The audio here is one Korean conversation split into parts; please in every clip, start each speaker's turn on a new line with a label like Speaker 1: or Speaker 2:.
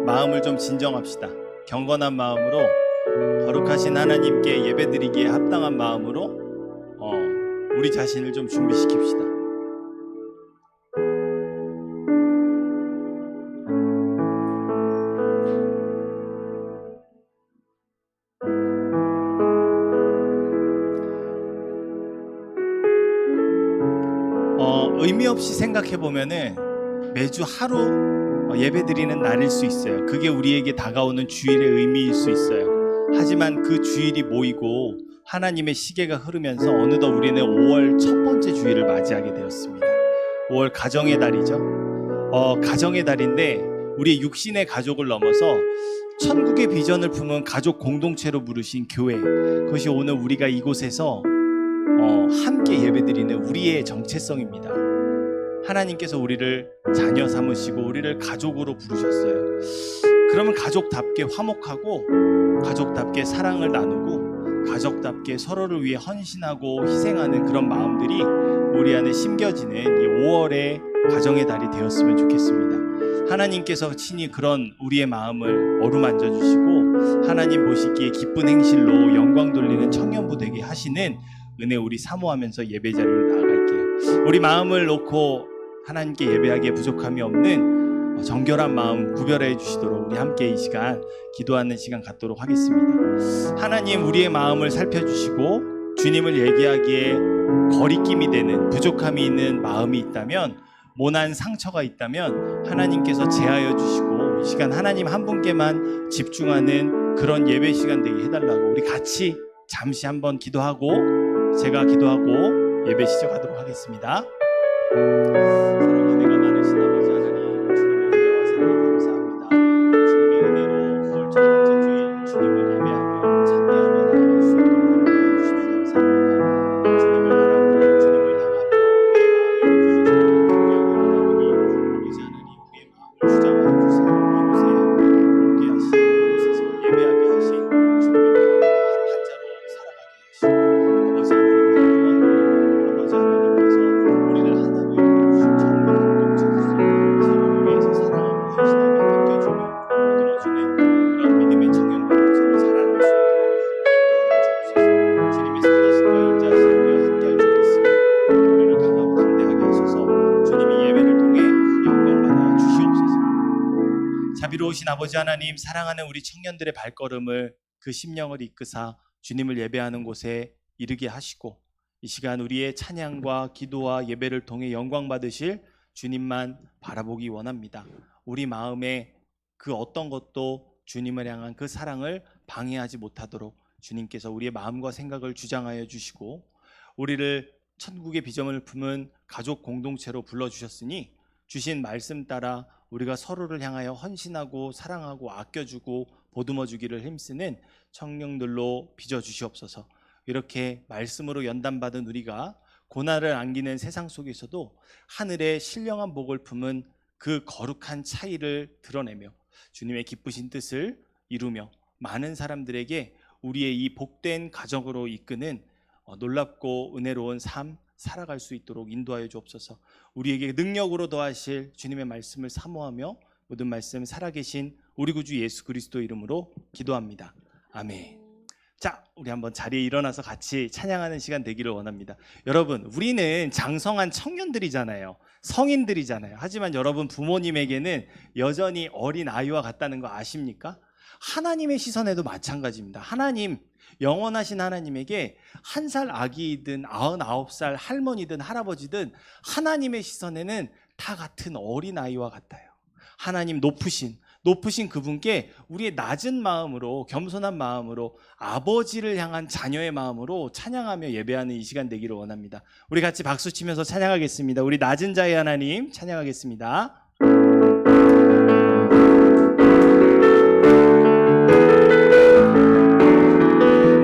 Speaker 1: 마음을 좀 진정합시다. 경건한 마음으로 거룩하신 하나님께 예배드리기에 합당한 마음으로 우리 자신을 좀 준비시킵시다. 의미 없이 생각해 보면은 매주 하루 예배드리는 날일 수 있어요. 그게 우리에게 다가오는 주일의 의미일 수 있어요. 하지만 그 주일이 모이고 하나님의 시계가 흐르면서 어느덧 우리는 5월 첫 번째 주일을 맞이하게 되었습니다. 5월 가정의 달이죠. 가정의 달인데 우리의 육신의 가족을 넘어서 천국의 비전을 품은 가족 공동체로 부르신 교회, 그것이 오늘 우리가 이곳에서 함께 예배드리는 우리의 정체성입니다. 하나님께서 우리를 자녀 삼으시고 우리를 가족으로 부르셨어요. 그러면 가족답게 화목하고 가족답게 사랑을 나누고 가족답게 서로를 위해 헌신하고 희생하는 그런 마음들이 우리 안에 심겨지는 이 5월의 가정의 달이 되었으면 좋겠습니다. 하나님께서 친히 그런 우리의 마음을 어루만져 주시고 하나님 보시기에 기쁜 행실로 영광 돌리는 청년부 되게 하시는 은혜 우리 사모하면서 예배 자리로 나아갈게요. 우리 마음을 놓고 하나님께 예배하기에 부족함이 없는 정결한 마음 구별해 주시도록 우리 함께 이 시간 기도하는 시간 갖도록 하겠습니다. 하나님, 우리의 마음을 살펴주시고 주님을 얘기하기에 거리낌이 되는 부족함이 있는 마음이 있다면, 모난 상처가 있다면 하나님께서 제하여 주시고 이 시간 하나님 한 분께만 집중하는 그런 예배 시간 되게 해달라고 우리 같이 잠시 한번 기도하고 제가 기도하고 예배 시작하도록 하겠습니다. 사랑과 은혜가 많으신 아버지 하나님, 주님의 은혜와 사랑에 감사합니다. 주님의 은혜로 9월 첫 번째 주일 주님을 예배하며 찬미하며 나아갈 수 있도록 인도해 주시니 감사합니다. 주님을 바라고 주님을 향하며 우리의 마음을 들어주시고 동양으로 나오니 아버지 하나님, 우리의 마음을 주장하여 주세요. 이곳에 오게 하시고 이곳에서 예배하게 하신 주님의 마음을 한 자로 살아가게 하시고 아버지 하나님, 아버지 하나님께서 우리를 하나로 이루어주신 천국 공동체로서 서로를 위해서 사랑하고 헌신하며 아껴주며 거들어주는 그런 믿음의 청년 공동체로 자라날 수 있도록 인도하여 주옵소서. 주님의 선하심과 인자하심을 함께할 줄 믿습니다. 우리를 강하고 담대하게 하셔서 주님이 예배를 통해 영광받아 주시옵소서. 자비로우신 아버지 하나님, 사랑하는 우리 청년들의 발걸음을 그 심령을 이끄사 주님을 예배하는 곳에 이르게 하시고 이 시간 우리의 찬양과 기도와 예배를 통해 영광 받으실 주님만 바라보기 원합니다. 우리 마음에 그 어떤 것도 주님을 향한 그 사랑을 방해하지 못하도록 주님께서 우리의 마음과 생각을 주장하여 주시고 우리를 천국의 비전을 품은 가족 공동체로 불러주셨으니 주신 말씀 따라 우리가 서로를 향하여 헌신하고 사랑하고 아껴주고 보듬어주기를 힘쓰는 청년들로 빚어주시옵소서. 이렇게 말씀으로 연단받은 우리가 고난을 안기는 세상 속에서도 하늘의 신령한 복을 품은 그 거룩한 차이를 드러내며 주님의 기쁘신 뜻을 이루며 많은 사람들에게 우리의 이 복된 가정으로 이끄는 놀랍고 은혜로운 삶 살아갈 수 있도록 인도하여 주옵소서. 우리에게 능력으로 더하실 주님의 말씀을 사모하며 모든 말씀 살아계신 우리 구주 예수 그리스도 이름으로 기도합니다. 아멘. 자, 우리 한번 자리에 일어나서 같이 찬양하는 시간 되기를 원합니다. 여러분, 우리는 장성한 청년들이잖아요. 성인들이잖아요. 하지만 여러분 부모님에게는 여전히 어린 아이와 같다는 거 아십니까? 하나님의 시선에도 마찬가지입니다. 하나님, 영원하신 하나님에게 1살 아기이든 99살 할머니든 할아버지든 하나님의 시선에는 다 같은 어린 아이와 같아요. 하나님 높으신 그분께 우리의 낮은 마음으로, 겸손한 마음으로, 아버지를 향한 자녀의 마음으로 찬양하며 예배하는 이 시간 되기를 원합니다. 우리 같이 박수 치면서 찬양하겠습니다. 우리 낮은 자의 하나님 찬양하겠습니다.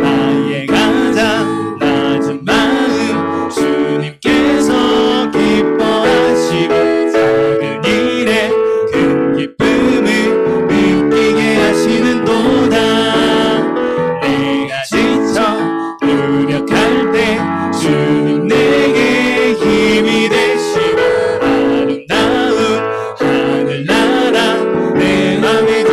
Speaker 1: 나의 가장 낮은 마음 주님께서 기뻐하시고 작은 일에 큰 기쁨을 느끼게 하시는도다. 내가 지쳐 노력할 때 주님 내게 힘이 되시고 아름다운 하늘나라 내 맘에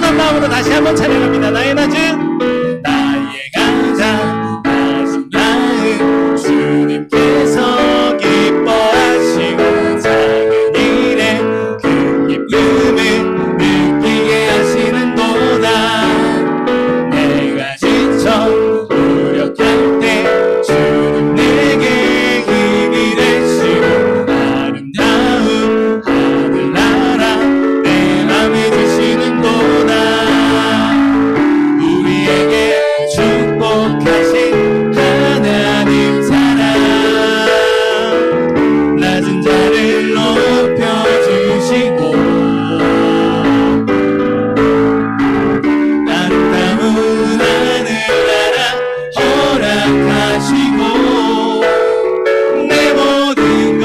Speaker 1: 겸손한 마음으로 다시 한번 찬양합니다. 나의 낮은 가장 낮은 마음 주님께서 기뻐하시고 작은 일에 그 기쁨을 느끼게 하시는도다. 내가 지쳐 무력할 때 주님 내게 힘이 되시고 아름다운 하늘나라 내 맘에 주시는도다. 우리에게 축복하신 하나님 사랑 낮은 자를 높여주시고 아름다운 하늘나라 허락하시고 내 모든 것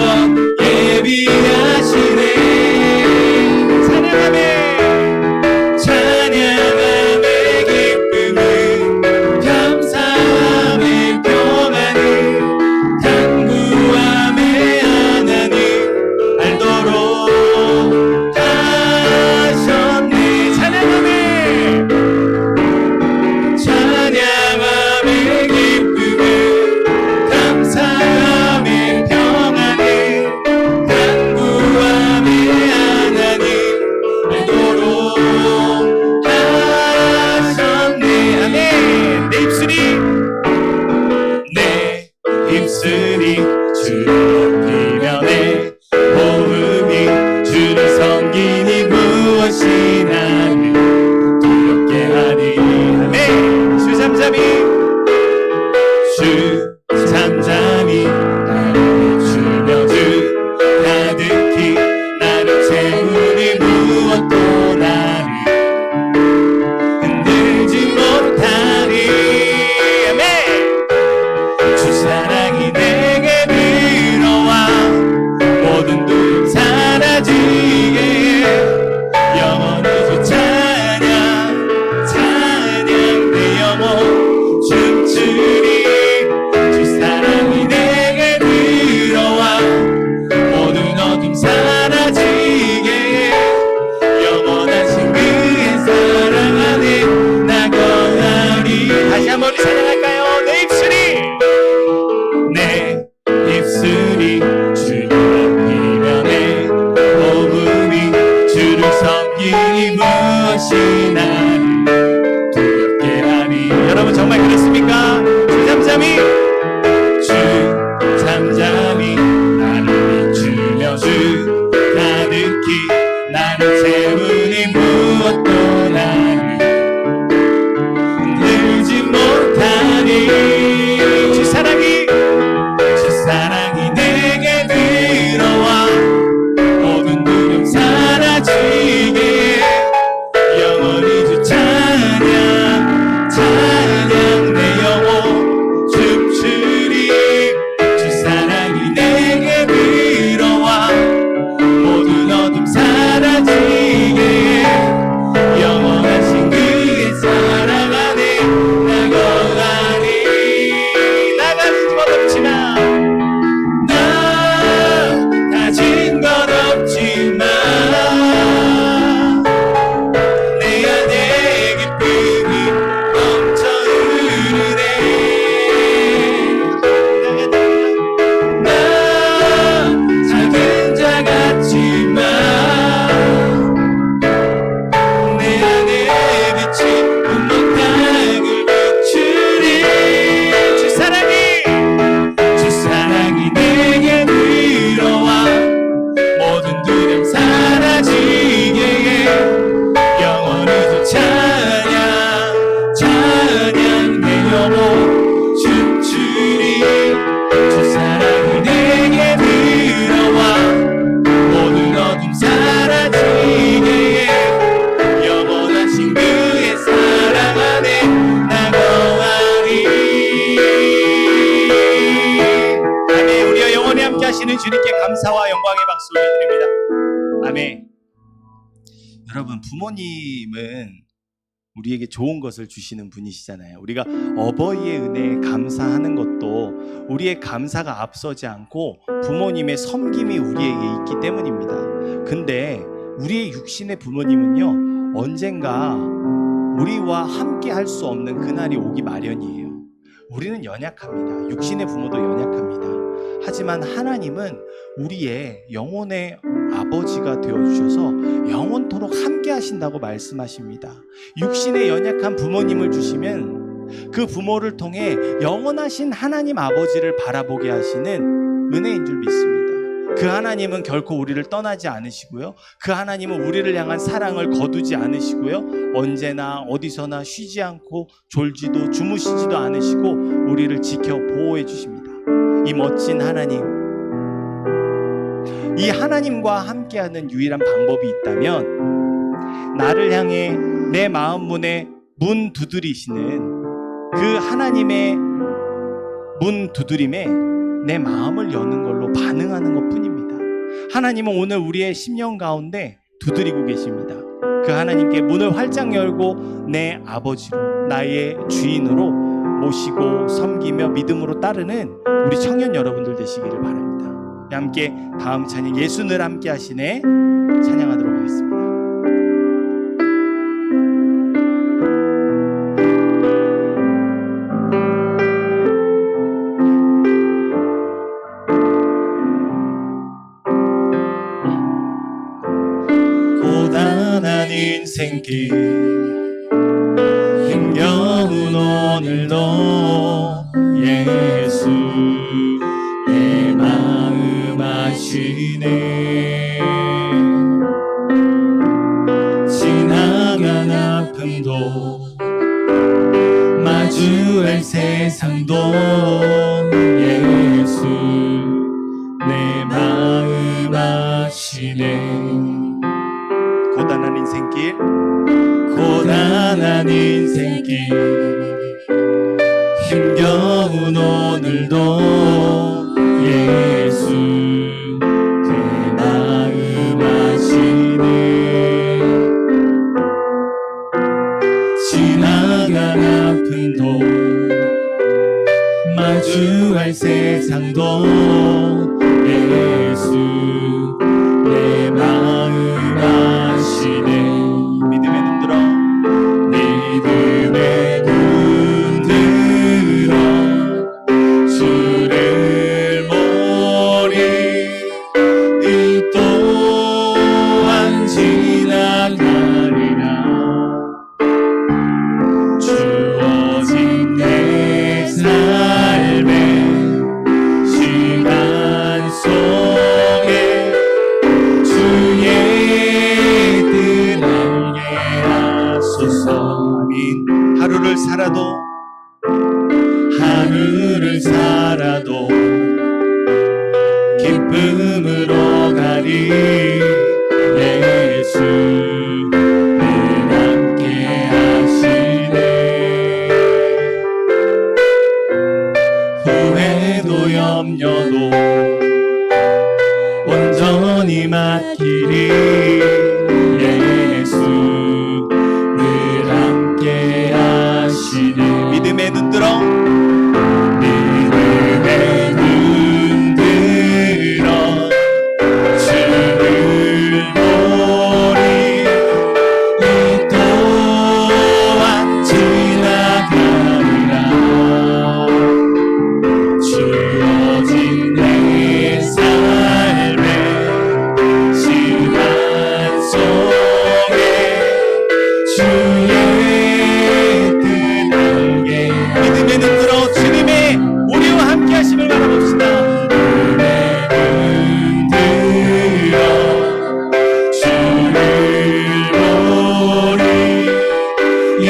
Speaker 1: 예비하시네. 찬양하며 찬양함의 기쁨은 감사함의 평안을 간구함의 하나님 알도록 하셨네. 찬양함의 기쁨은 감사함의 평안을 간구함의 하나님 알도록 하셨네. 아멘. 내 입술이 주를 높이며 내 호흡이 주를 섬기니 무엇이 나를 두렵게 하리. 아멘. 주잠잠이 나를 주며 주 가득히 나를 채우니 무엇도 나를 흔들지 못하리. 아멘. 주 사랑이 내게 들어와 모든 두려움 사라지게 영원히 주 찬양 찬양 내 영혼 춤추리. 주 사랑이 내게 들어와 모든 어둠 사라지게 영원하신 그의 사랑 안에 나 거하리. 다시 한번 우리 찬양할까요? 내 입술이 주를 높이며 내 호흡이 주를 섬기니 무엇이 나를 두렵게 하리. 여러분 정말 그렇습니까? 주잠잠이 나를 비추며 주 가득히 나를 채우니 무엇도 나를 흔들지 못하리. 주 사랑이 내게 들어와 모든 두려움 사라지게 영원히 주 찬양 찬양 내 영혼 춤추리. 주 사랑이 내게 들어와 모든 어둠 사라지게 영원하신 그의 사랑 안에 나 거하리. 나가진 것 없지만 나 가진 것 없지만 내 안에 기쁨이 넘쳐 흐르네. 나 작은 자 같지만 내 안에 빛이 운명탁을 비추리. 주 사랑이 내게 들어와 모든 두려움 사라지게 영원히 주 찬양 찬양 내 영혼 춤추리. 주 사랑이 내게 들어와 모든 어둠 사라지게 영원하신 그의 사랑 안에 나 거하리. 아멘. 우리와 영원히 함께 하시는 주님께 감사와 영광의 박수 올려드립니다. 아멘. 여러분, 부모님은 우리에게 좋은 것을 주시는 분이시잖아요. 우리가 어버이의 은혜에 감사하는 것도 우리의 감사가 앞서지 않고 부모님의 섬김이 우리에게 있기 때문입니다. 근데 우리의 육신의 부모님은요, 언젠가 우리와 함께 할 수 없는 그날이 오기 마련이에요. 우리는 연약합니다. 육신의 부모도 연약합니다. 하지만 하나님은 우리의 영혼의 아버지가 되어주셔서 영원토록 함께 하신다고 말씀하십니다. 육신의 연약한 부모님을 주시면 그 부모를 통해 영원하신 하나님 아버지를 바라보게 하시는 은혜인 줄 믿습니다. 그 하나님은 결코 우리를 떠나지 않으시고요. 그 하나님은 우리를 향한 사랑을 거두지 않으시고요. 언제나 어디서나 쉬지 않고 졸지도 주무시지도 않으시고 우리를 지켜 보호해 주십니다. 이 멋진 하나님, 이 하나님과 함께하는 유일한 방법이 있다면 나를 향해 내 마음 문에 문 두드리시는 그 하나님의 문 두드림에 내 마음을 여는 걸로 반응하는 것뿐입니다. 하나님은 오늘 우리의 심령 가운데 두드리고 계십니다. 그 하나님께 문을 활짝 열고 내 아버지로, 나의 주인으로 모시고 섬기며 믿음으로 따르는 우리 청년 여러분들 되시기를 바랍니다. 함께 다음 찬양 예수 늘 함께 하시네 찬양하도록 하겠습니다. 고단한 인생길 힘겨운 오늘도 예수 내 마음 아시네. 지나간 아픔도 마주할 세상도 예수 내 마음 아시네. 고단한 인생길 고단한 인생길 힘겨운 오늘도 예수 내 마음 아시네. 지나간 아픔도 마주할 세상도 예수 내 마음 아시네. 믿음의 눈 들어 믿음의 눈 들어 주를 보리. 이 또한 지나가리라. 주어진 내 삶의 시간 속에 주의 뜻 알게 하소서. 아멘. 하루를 살아도 기쁨으로 가리. 예수 늘 함께 하시네. 후회도 염려도 온전히 맡기리. 예수 늘 함께 하시네. 믿음의 눈 들어 믿음의 눈 들어 주를 보리. 이 또한 지나가리라. 주어진 내 삶의 시간 속에 주의 뜻 알게. 믿음의 눈 들어 주님의 우리와 함께 하심을 바라봅시다. 믿음의 눈 들어 주를 보리. 이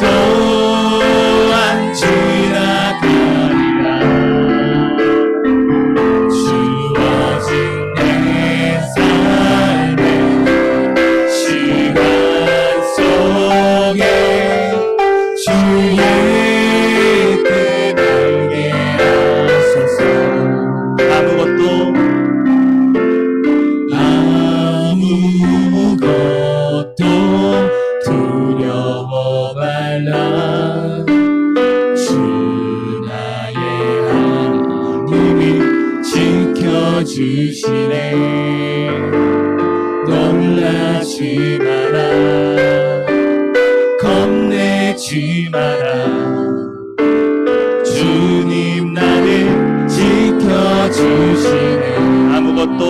Speaker 1: 또한 지나가리라. 주어진 내 삶의 시간 속에 주의 뜻 알게 하소서. 아무것도 두려워 말라. 주 나의 하나님이 지켜주시네. 놀라지 마라. 겁내지 마라. 주님 나를 지켜주시네. 아무것도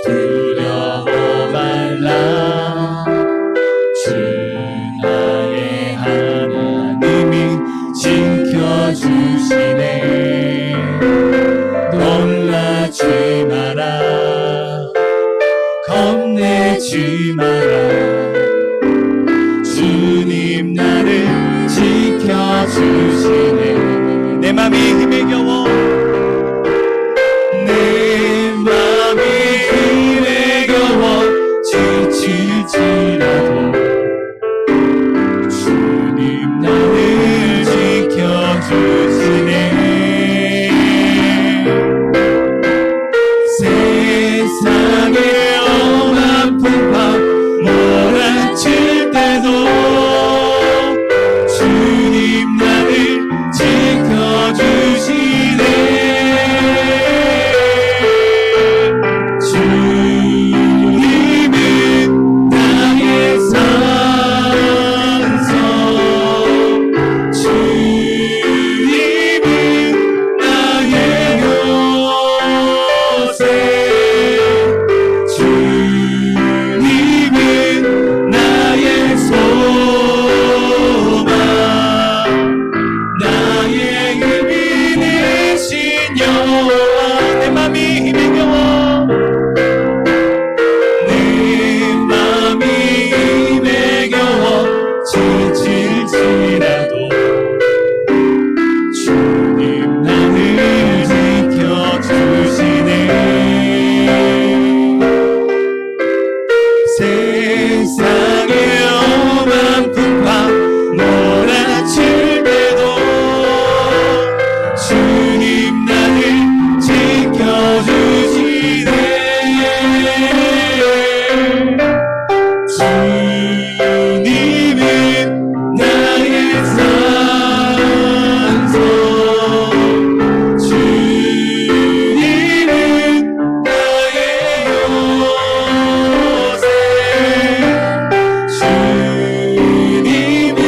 Speaker 1: 두려워 말라. 주 나의 하나님이 지켜주시네. 놀라지 마라. 겁내지 마라. 주님 나를 지켜주시네. 내 맘이 힘에 겨워, 내 맘이 힘에 겨워 지칠지라도 주님 나를 지켜주시네. 세상의 엄한 풍파 몰아칠 때도 주님 나를 지켜주시네. 주님은 나의 산성, 주님은 나의 요새, 주님은 나의 소망, 나의 힘이 되신 여호와. 내 맘이 힘에 겨워, 내 맘이 힘에 겨워 지칠지라도 주님 나를 지켜주시네. 세상의 엄한 풍파 몰아칠 때도 주님 나를 지켜주시네. 주님은 나의 산성, 주님은 나의 요새, 주님은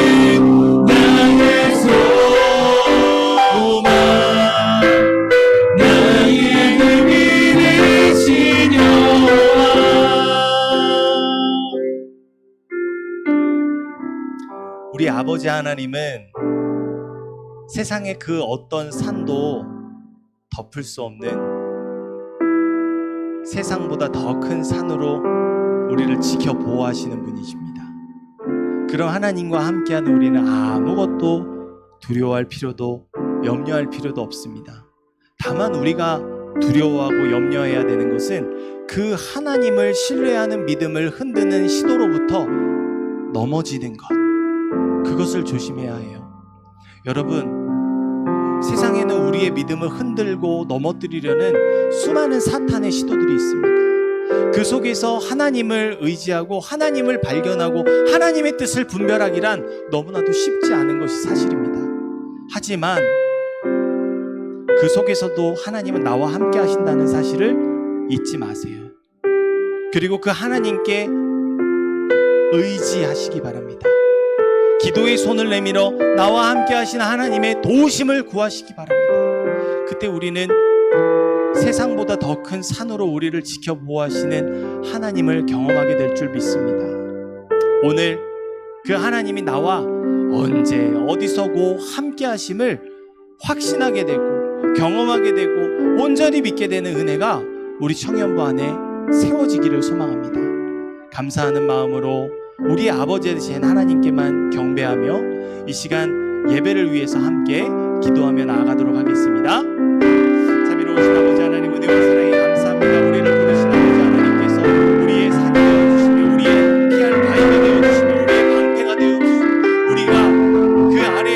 Speaker 1: 나의 소망, 나의 힘이 되신 여호와. 우리 아버지 하나님은 세상의 그 어떤 산도 덮을 수 없는 세상보다 더 큰 산으로 우리를 지켜 보호하시는 분이십니다. 그런 하나님과 함께하는 우리는 아무것도 두려워할 필요도 염려할 필요도 없습니다. 다만 우리가 두려워하고 염려해야 되는 것은 그 하나님을 신뢰하는 믿음을 흔드는 시도로부터 넘어지는 것, 그것을 조심해야 해요. 여러분, 세상에는 우리의 믿음을 흔들고 넘어뜨리려는 수많은 사탄의 시도들이 있습니다. 그 속에서 하나님을 의지하고 하나님을 발견하고 하나님의 뜻을 분별하기란 너무나도 쉽지 않은 것이 사실입니다. 하지만 그 속에서도 하나님은 나와 함께 하신다는 사실을 잊지 마세요. 그리고 그 하나님께 의지하시기 바랍니다. 기도의 손을 내밀어 나와 함께 하신 하나님의 도우심을 구하시기 바랍니다. 그때 우리는 세상보다 더 큰 산으로 우리를 지켜 보호하시는 하나님을 경험하게 될 줄 믿습니다. 오늘 그 하나님이 나와 언제 어디서고 함께 하심을 확신하게 되고 경험하게 되고 온전히 믿게 되는 은혜가 우리 청년부 안에 세워지기를 소망합니다. 감사하는 마음으로 우리 아버지 되신 하나님께만 경배하며 이 시간 예배를 위해서 함께 기도하며 나아가도록 하겠습니다. 자비로우신 아버지 하나님, 은혜와 사랑에 감사합니다. 우리를 부르신 아버지 하나님께서 우리의 산이 되어주시며 우리의 피할 바위가 되어주시며 우리의 방패가 되어주시며 우리가 그 아래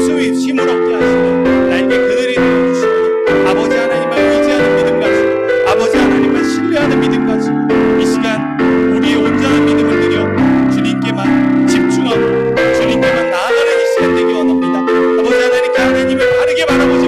Speaker 1: 수위 힘을 얻게 하시는 날개 그늘이 되어주시며 아버지 하나님만 의지하는 믿음 가지고 아버지 하나님만 신뢰하는 믿음 가지고 이 시간 우리의 온전한 믿음을 드려 주님께만 집중하고 주님께만 나아가는 이 시간 되기 원합니다. 아버지 하나님께 하나님을 바르게 바라보지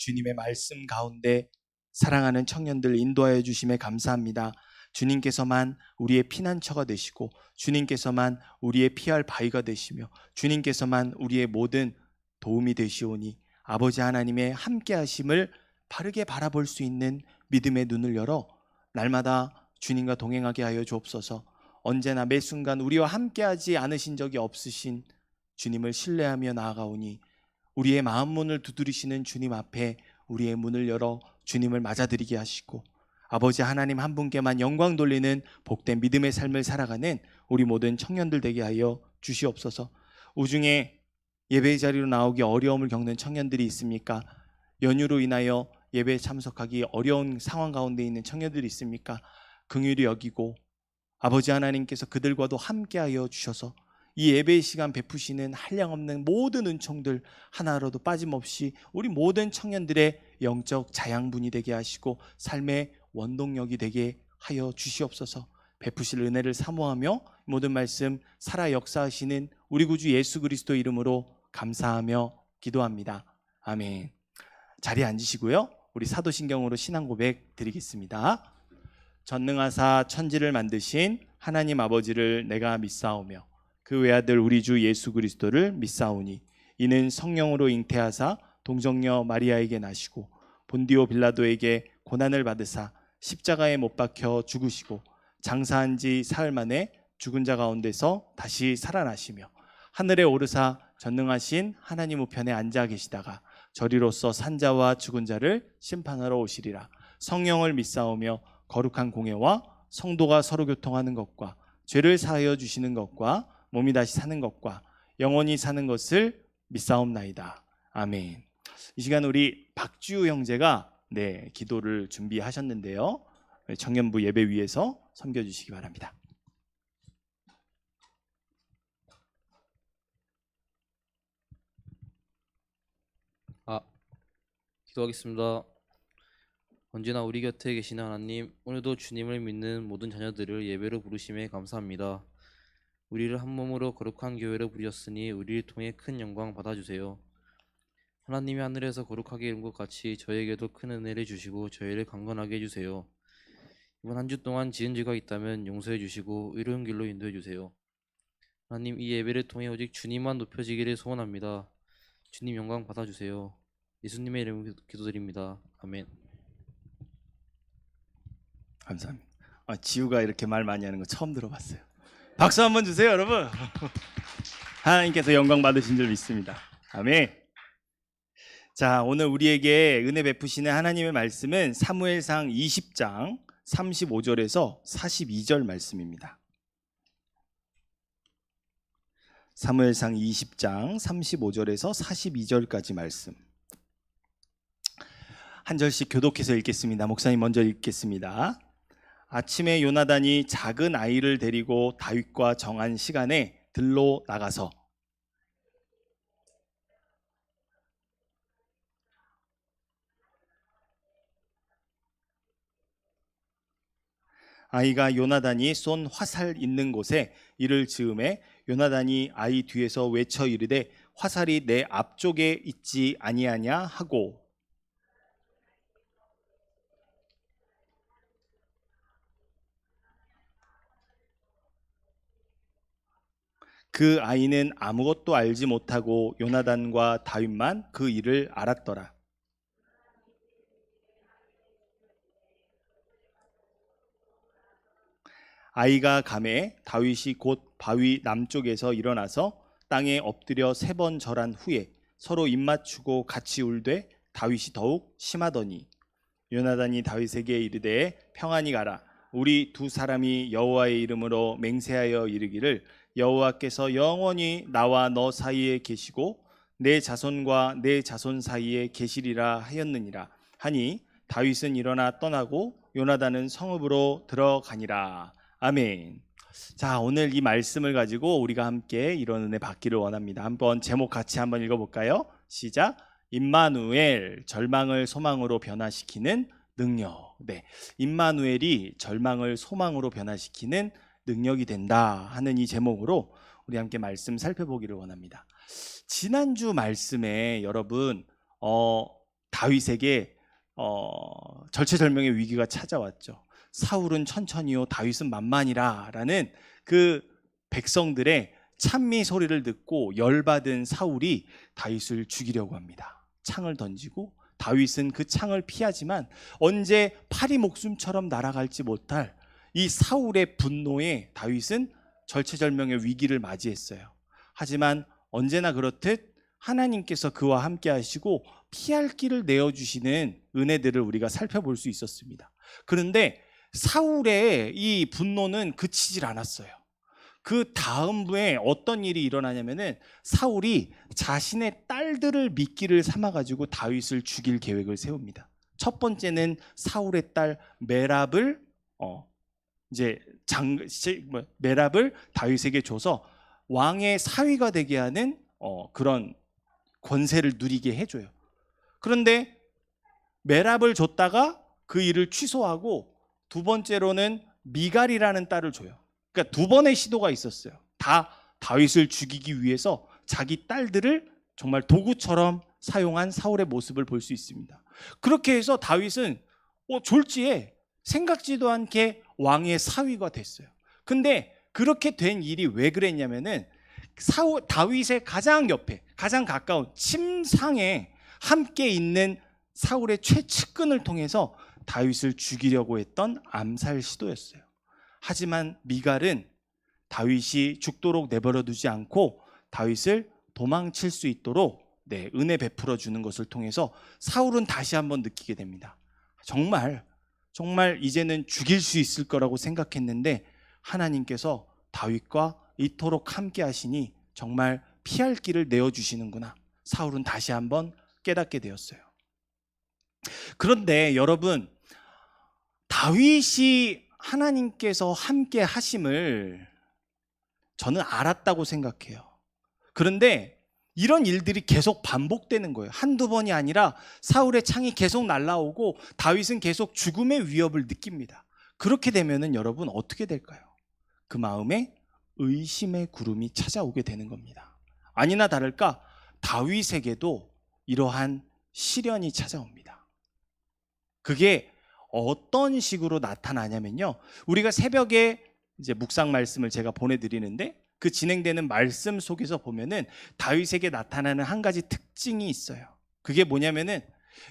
Speaker 1: 주님의 말씀 가운데 사랑하는 청년들 인도하여 주심에 감사합니다. 주님께서만 우리의 피난처가 되시고 주님께서만 우리의 피할 바위가 되시며 주님께서만 우리의 모든 도움이 되시오니 아버지 하나님의 함께 하심을 바르게 바라볼 수 있는 믿음의 눈을 열어 날마다 주님과 동행하게 하여 주옵소서. 언제나 매 순간 우리와 함께하지 않으신 적이 없으신 주님을 신뢰하며 나아가오니 우리의 마음 문을 두드리시는 주님 앞에 우리의 문을 열어 주님을 맞아들이게 하시고 아버지 하나님 한 분께만 영광 돌리는 복된 믿음의 삶을 살아가는 우리 모든 청년들 되게 하여 주시옵소서. 우중에 예배 자리로 나오기 어려움을 겪는 청년들이 있습니까? 연휴로 인하여 예배에 참석하기 어려운 상황 가운데 있는 청년들이 있습니까? 긍휼히 여기고 아버지 하나님께서 그들과도 함께하여 주셔서 이 예배의 시간 베푸시는 한량없는 모든 은총들 하나로도 빠짐없이 우리 모든 청년들의 영적 자양분이 되게 하시고 삶의 원동력이 되게 하여 주시옵소서. 베푸실 은혜를 사모하며 모든 말씀 살아 역사하시는 우리 구주 예수 그리스도 이름으로 감사하며 기도합니다. 아멘. 자리에 앉으시고요. 우리 사도신경으로 신앙 고백 드리겠습니다. 전능하사 천지를 만드신 하나님 아버지를 내가 믿사오며 그 외아들 우리 주 예수 그리스도를 믿사오니 이는 성령으로 잉태하사 동정녀 마리아에게 나시고 본디오 빌라도에게 고난을 받으사 십자가에 못 박혀 죽으시고 장사한 지 사흘 만에 죽은 자 가운데서 다시 살아나시며 하늘에 오르사 전능하신 하나님 우편에 앉아 계시다가 저리로서 산자와 죽은 자를 심판하러 오시리라. 성령을 믿사오며 거룩한 공예와 성도가 서로 교통하는 것과 죄를 사하여 주시는 것과 몸이 다시 사는 것과 영원히 사는 것을 믿사옵나이다. 아멘. 이 시간 우리 박주우 형제가 기도를 준비하셨는데요. 청년부 예배 위에서 섬겨주시기 바랍니다.
Speaker 2: 기도하겠습니다. 언제나 우리 곁에 계시는 하나님, 오늘도 주님을 믿는 모든 자녀들을 예배로 부르심에 감사합니다. 우리를 한 몸으로 거룩한 교회로 부르셨으니 우리를 통해 큰 영광 받아주세요. 하나님이 하늘에서 거룩하게 이룬 것 같이 저에게도 큰 은혜를 주시고 저희를 강건하게 해주세요. 이번 한 주 동안 지은 죄가 있다면 용서해 주시고 의로운 길로 인도해 주세요. 하나님, 이 예배를 통해 오직 주님만 높여지기를 소원합니다. 주님 영광 받아주세요. 예수님의 이름으로 기도드립니다. 아멘.
Speaker 1: 감사합니다. 지우가 이렇게 말 많이 하는 거 처음 들어봤어요. 박수 한번 주세요, 여러분. 하나님께서 영광 받으신 줄 믿습니다. 아멘. 자, 오늘 우리에게 은혜 베푸시는 하나님의 말씀은 사무엘상 20장 35절에서 42절 말씀입니다. 사무엘상 20장 35절에서 42절까지 말씀. 한 절씩 교독해서 읽겠습니다. 목사님 먼저 읽겠습니다. 아침에 요나단이 작은 아이를 데리고 다윗과 정한 시간에 들로 나가서 아이가 요나단이 쏜 화살 있는 곳에 이를 즈음에 요나단이 아이 뒤에서 외쳐 이르되 화살이 내 앞쪽에 있지 아니하냐 하고 그 아이는 아무것도 알지 못하고 요나단과 다윗만 그 일을 알았더라. 아이가 감에 다윗이 곧 바위 남쪽에서 일어나서 땅에 엎드려 3번 절한 후에 서로 입맞추고 같이 울되 다윗이 더욱 심하더니 요나단이 다윗에게 이르되 평안히 가라. 우리 두 사람이 여호와의 이름으로 맹세하여 이르기를 여호와께서 영원히 나와 너 사이에 계시고 내 자손과 내 자손 사이에 계시리라 하였느니라 하니 다윗은 일어나 떠나고 요나단은 성읍으로 들어가니라. 아멘. 자, 오늘 이 말씀을 가지고 우리가 함께 이런 은혜 받기를 원합니다. 한번 제목 같이 한번 읽어볼까요? 시작. 임마누엘, 절망을 소망으로 변화시키는 능력. 임마누엘이 절망을 소망으로 변화시키는 능력이 된다 하는 이 제목으로 우리 함께 말씀 살펴보기를 원합니다. 지난주 말씀에 여러분 다윗에게 절체절명의 위기가 찾아왔죠. 사울은 천천히요 다윗은 만만이라라는 그 백성들의 찬미 소리를 듣고 열받은 사울이 다윗을 죽이려고 합니다. 창을 던지고 다윗은 그 창을 피하지만 언제 파리 목숨처럼 날아갈지 못할 이 사울의 분노에 다윗은 절체절명의 위기를 맞이했어요. 하지만 언제나 그렇듯 하나님께서 그와 함께 하시고 피할 길을 내어주시는 은혜들을 우리가 살펴볼 수 있었습니다. 그런데 사울의 이 분노는 그치질 않았어요. 그 다음부에 어떤 일이 일어나냐면은 사울이 자신의 딸들을 미끼를 삼아가지고 다윗을 죽일 계획을 세웁니다. 첫 번째는 사울의 딸 메랍을 메랍을 다윗에게 줘서 왕의 사위가 되게 하는 그런 권세를 누리게 해줘요. 그런데 메랍을 줬다가 그 일을 취소하고 두 번째로는 미갈이라는 딸을 줘요. 그러니까 두 번의 시도가 있었어요. 다 다윗을 죽이기 위해서 자기 딸들을 정말 도구처럼 사용한 사울의 모습을 볼 수 있습니다. 그렇게 해서 다윗은 졸지에 생각지도 않게 왕의 사위가 됐어요. 근데 그렇게 된 일이 왜 그랬냐면은 다윗의 가장 옆에 가장 가까운 침상에 함께 있는 사울의 최측근을 통해서 다윗을 죽이려고 했던 암살 시도였어요. 하지만 미갈은 다윗이 죽도록 내버려 두지 않고 다윗을 도망칠 수 있도록 은혜 베풀어 주는 것을 통해서 사울은 다시 한번 느끼게 됩니다. 정말 이제는 죽일 수 있을 거라고 생각했는데 하나님께서 다윗과 이토록 함께 하시니 정말 피할 길을 내어주시는구나. 사울은 다시 한번 깨닫게 되었어요. 그런데 여러분, 다윗이 하나님께서 함께 하심을 저는 알았다고 생각해요. 그런데 이런 일들이 계속 반복되는 거예요. 한두 번이 아니라 사울의 창이 계속 날아오고 다윗은 계속 죽음의 위협을 느낍니다. 그렇게 되면은 여러분 어떻게 될까요? 그 마음에 의심의 구름이 찾아오게 되는 겁니다. 아니나 다를까 다윗에게도 이러한 시련이 찾아옵니다. 그게 어떤 식으로 나타나냐면요. 우리가 새벽에 이제 묵상 말씀을 제가 보내드리는데 그 진행되는 말씀 속에서 보면은 다윗에게 나타나는 한 가지 특징이 있어요. 그게 뭐냐면은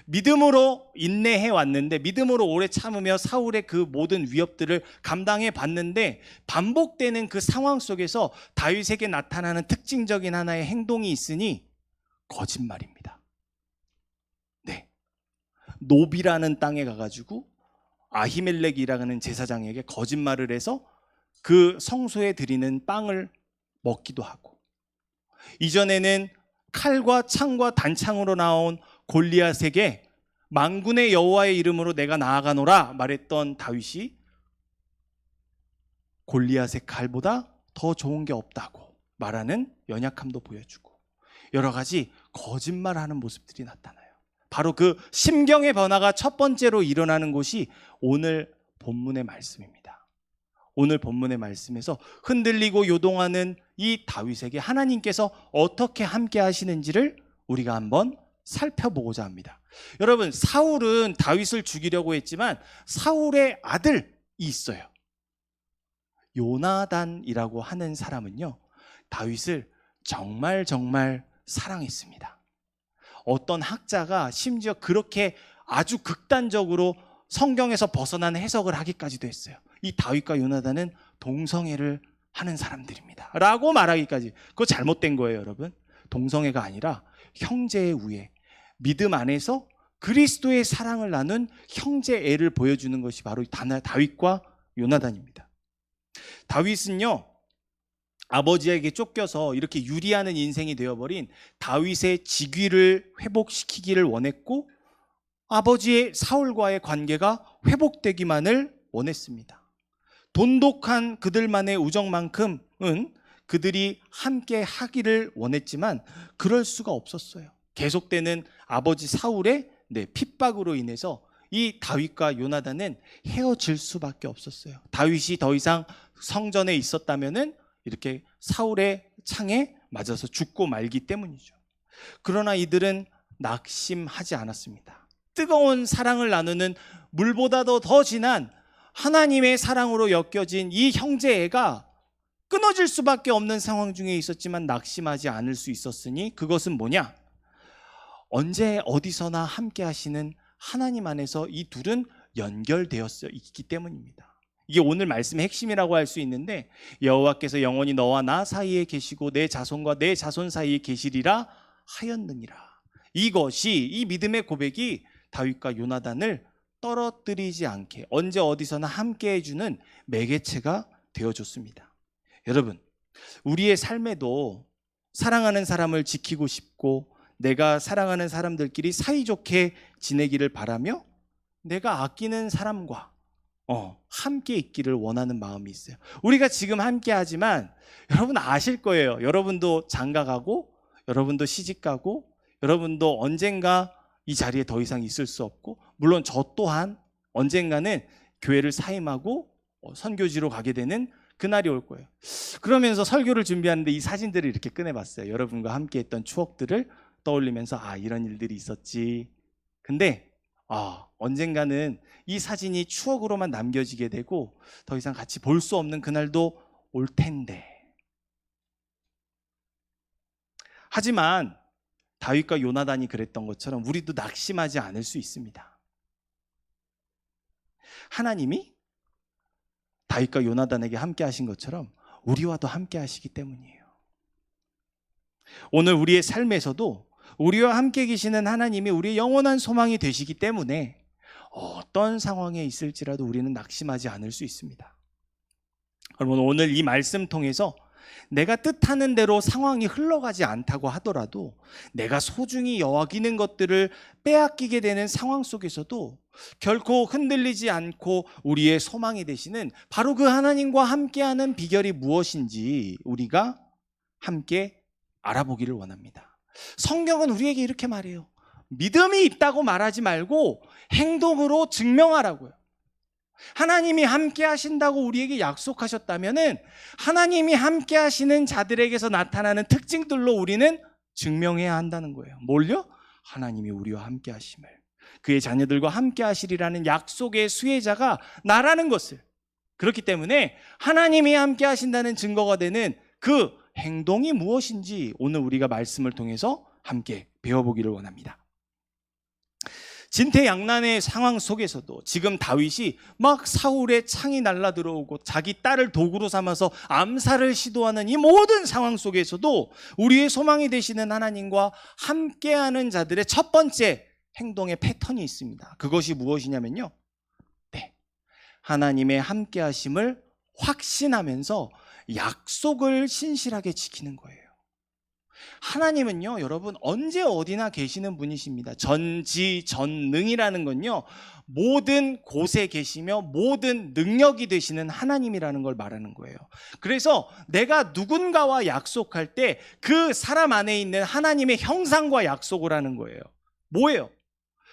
Speaker 1: 믿음으로 인내해 왔는데 믿음으로 오래 참으며 사울의 그 모든 위협들을 감당해 봤는데 반복되는 그 상황 속에서 다윗에게 나타나는 특징적인 하나의 행동이 있으니 거짓말입니다. 노비라는 땅에 가가지고 아히멜렉이라는 제사장에게 거짓말을 해서 그 성소에 드리는 빵을 먹기도 하고, 이전에는 칼과 창과 단창으로 나온 골리앗에게 만군의 여호와의 이름으로 내가 나아가노라 말했던 다윗이 골리앗의 칼보다 더 좋은 게 없다고 말하는 연약함도 보여주고 여러 가지 거짓말하는 모습들이 나타나요. 바로 그 심경의 변화가 첫 번째로 일어나는 곳이 오늘 본문의 말씀입니다. 오늘 본문의 말씀에서 흔들리고 요동하는 이 다윗에게 하나님께서 어떻게 함께 하시는지를 우리가 한번 살펴보고자 합니다. 여러분, 사울은 다윗을 죽이려고 했지만 사울의 아들이 있어요. 요나단이라고 하는 사람은요, 다윗을 정말 사랑했습니다. 어떤 학자가 심지어 그렇게 아주 극단적으로 성경에서 벗어난 해석을 하기까지도 했어요. 이 다윗과 요나단은 동성애를 하는 사람들입니다 라고 말하기까지. 그거 잘못된 거예요, 여러분. 동성애가 아니라 형제의 우애, 믿음 안에서 그리스도의 사랑을 나눈 형제애를 보여주는 것이 바로 다윗과 요나단입니다. 다윗은요, 아버지에게 쫓겨서 이렇게 유리하는 인생이 되어버린 다윗의 직위를 회복시키기를 원했고 아버지의 사울과의 관계가 회복되기만을 원했습니다. 돈독한 그들만의 우정만큼은 그들이 함께 하기를 원했지만 그럴 수가 없었어요. 계속되는 아버지 사울의 핍박으로 인해서 이 다윗과 요나단은 헤어질 수밖에 없었어요. 다윗이 더 이상 성전에 있었다면은 이렇게 사울의 창에 맞아서 죽고 말기 때문이죠. 그러나 이들은 낙심하지 않았습니다. 뜨거운 사랑을 나누는 물보다도 더 진한 하나님의 사랑으로 엮여진 이 형제애가 끊어질 수밖에 없는 상황 중에 있었지만 낙심하지 않을 수 있었으니 그것은 뭐냐? 언제 어디서나 함께 하시는 하나님 안에서 이 둘은 연결되어 있기 때문입니다. 이게 오늘 말씀의 핵심이라고 할 수 있는데, 여호와께서 영원히 너와 나 사이에 계시고 내 자손과 내 자손 사이에 계시리라 하였느니라. 이것이, 이 믿음의 고백이 다윗과 요나단을 떨어뜨리지 않게 언제 어디서나 함께 해주는 매개체가 되어줬습니다. 여러분, 우리의 삶에도 사랑하는 사람을 지키고 싶고 내가 사랑하는 사람들끼리 사이좋게 지내기를 바라며 내가 아끼는 사람과 함께 있기를 원하는 마음이 있어요. 우리가 지금 함께 하지만 여러분 아실 거예요. 여러분도 장가가고 여러분도 시집가고 여러분도 언젠가 이 자리에 더 이상 있을 수 없고, 물론 저 또한 언젠가는 교회를 사임하고 선교지로 가게 되는 그날이 올 거예요. 그러면서 설교를 준비하는데 이 사진들을 이렇게 꺼내봤어요. 여러분과 함께 했던 추억들을 떠올리면서 이런 일들이 있었지. 근데 언젠가는 이 사진이 추억으로만 남겨지게 되고 더 이상 같이 볼 수 없는 그날도 올 텐데. 하지만 다윗과 요나단이 그랬던 것처럼 우리도 낙심하지 않을 수 있습니다. 하나님이 다윗과 요나단에게 함께 하신 것처럼 우리와도 함께 하시기 때문이에요. 오늘 우리의 삶에서도 우리와 함께 계시는 하나님이 우리의 영원한 소망이 되시기 때문에 어떤 상황에 있을지라도 우리는 낙심하지 않을 수 있습니다. 여러분, 오늘 이 말씀 통해서 내가 뜻하는 대로 상황이 흘러가지 않다고 하더라도 내가 소중히 여기는 것들을 빼앗기게 되는 상황 속에서도 결코 흔들리지 않고 우리의 소망이 되시는 바로 그 하나님과 함께하는 비결이 무엇인지 우리가 함께 알아보기를 원합니다. 성경은 우리에게 이렇게 말해요. 믿음이 있다고 말하지 말고 행동으로 증명하라고요. 하나님이 함께 하신다고 우리에게 약속하셨다면은 하나님이 함께 하시는 자들에게서 나타나는 특징들로 우리는 증명해야 한다는 거예요. 뭘요? 하나님이 우리와 함께 하심을, 그의 자녀들과 함께 하시리라는 약속의 수혜자가 나라는 것을. 그렇기 때문에 하나님이 함께 하신다는 증거가 되는 그 행동이 무엇인지 오늘 우리가 말씀을 통해서 함께 배워보기를 원합니다. 진퇴양난의 상황 속에서도 지금 다윗이 막 사울의 창이 날라 들어오고 자기 딸을 도구로 삼아서 암살을 시도하는 이 모든 상황 속에서도 우리의 소망이 되시는 하나님과 함께하는 자들의 첫 번째 행동의 패턴이 있습니다. 그것이 무엇이냐면요, 하나님의 함께하심을 확신하면서 약속을 신실하게 지키는 거예요. 하나님은요, 여러분 언제 어디나 계시는 분이십니다. 전지전능이라는 건요, 모든 곳에 계시며 모든 능력이 되시는 하나님이라는 걸 말하는 거예요. 그래서 내가 누군가와 약속할 때 그 사람 안에 있는 하나님의 형상과 약속을 하는 거예요. 뭐예요?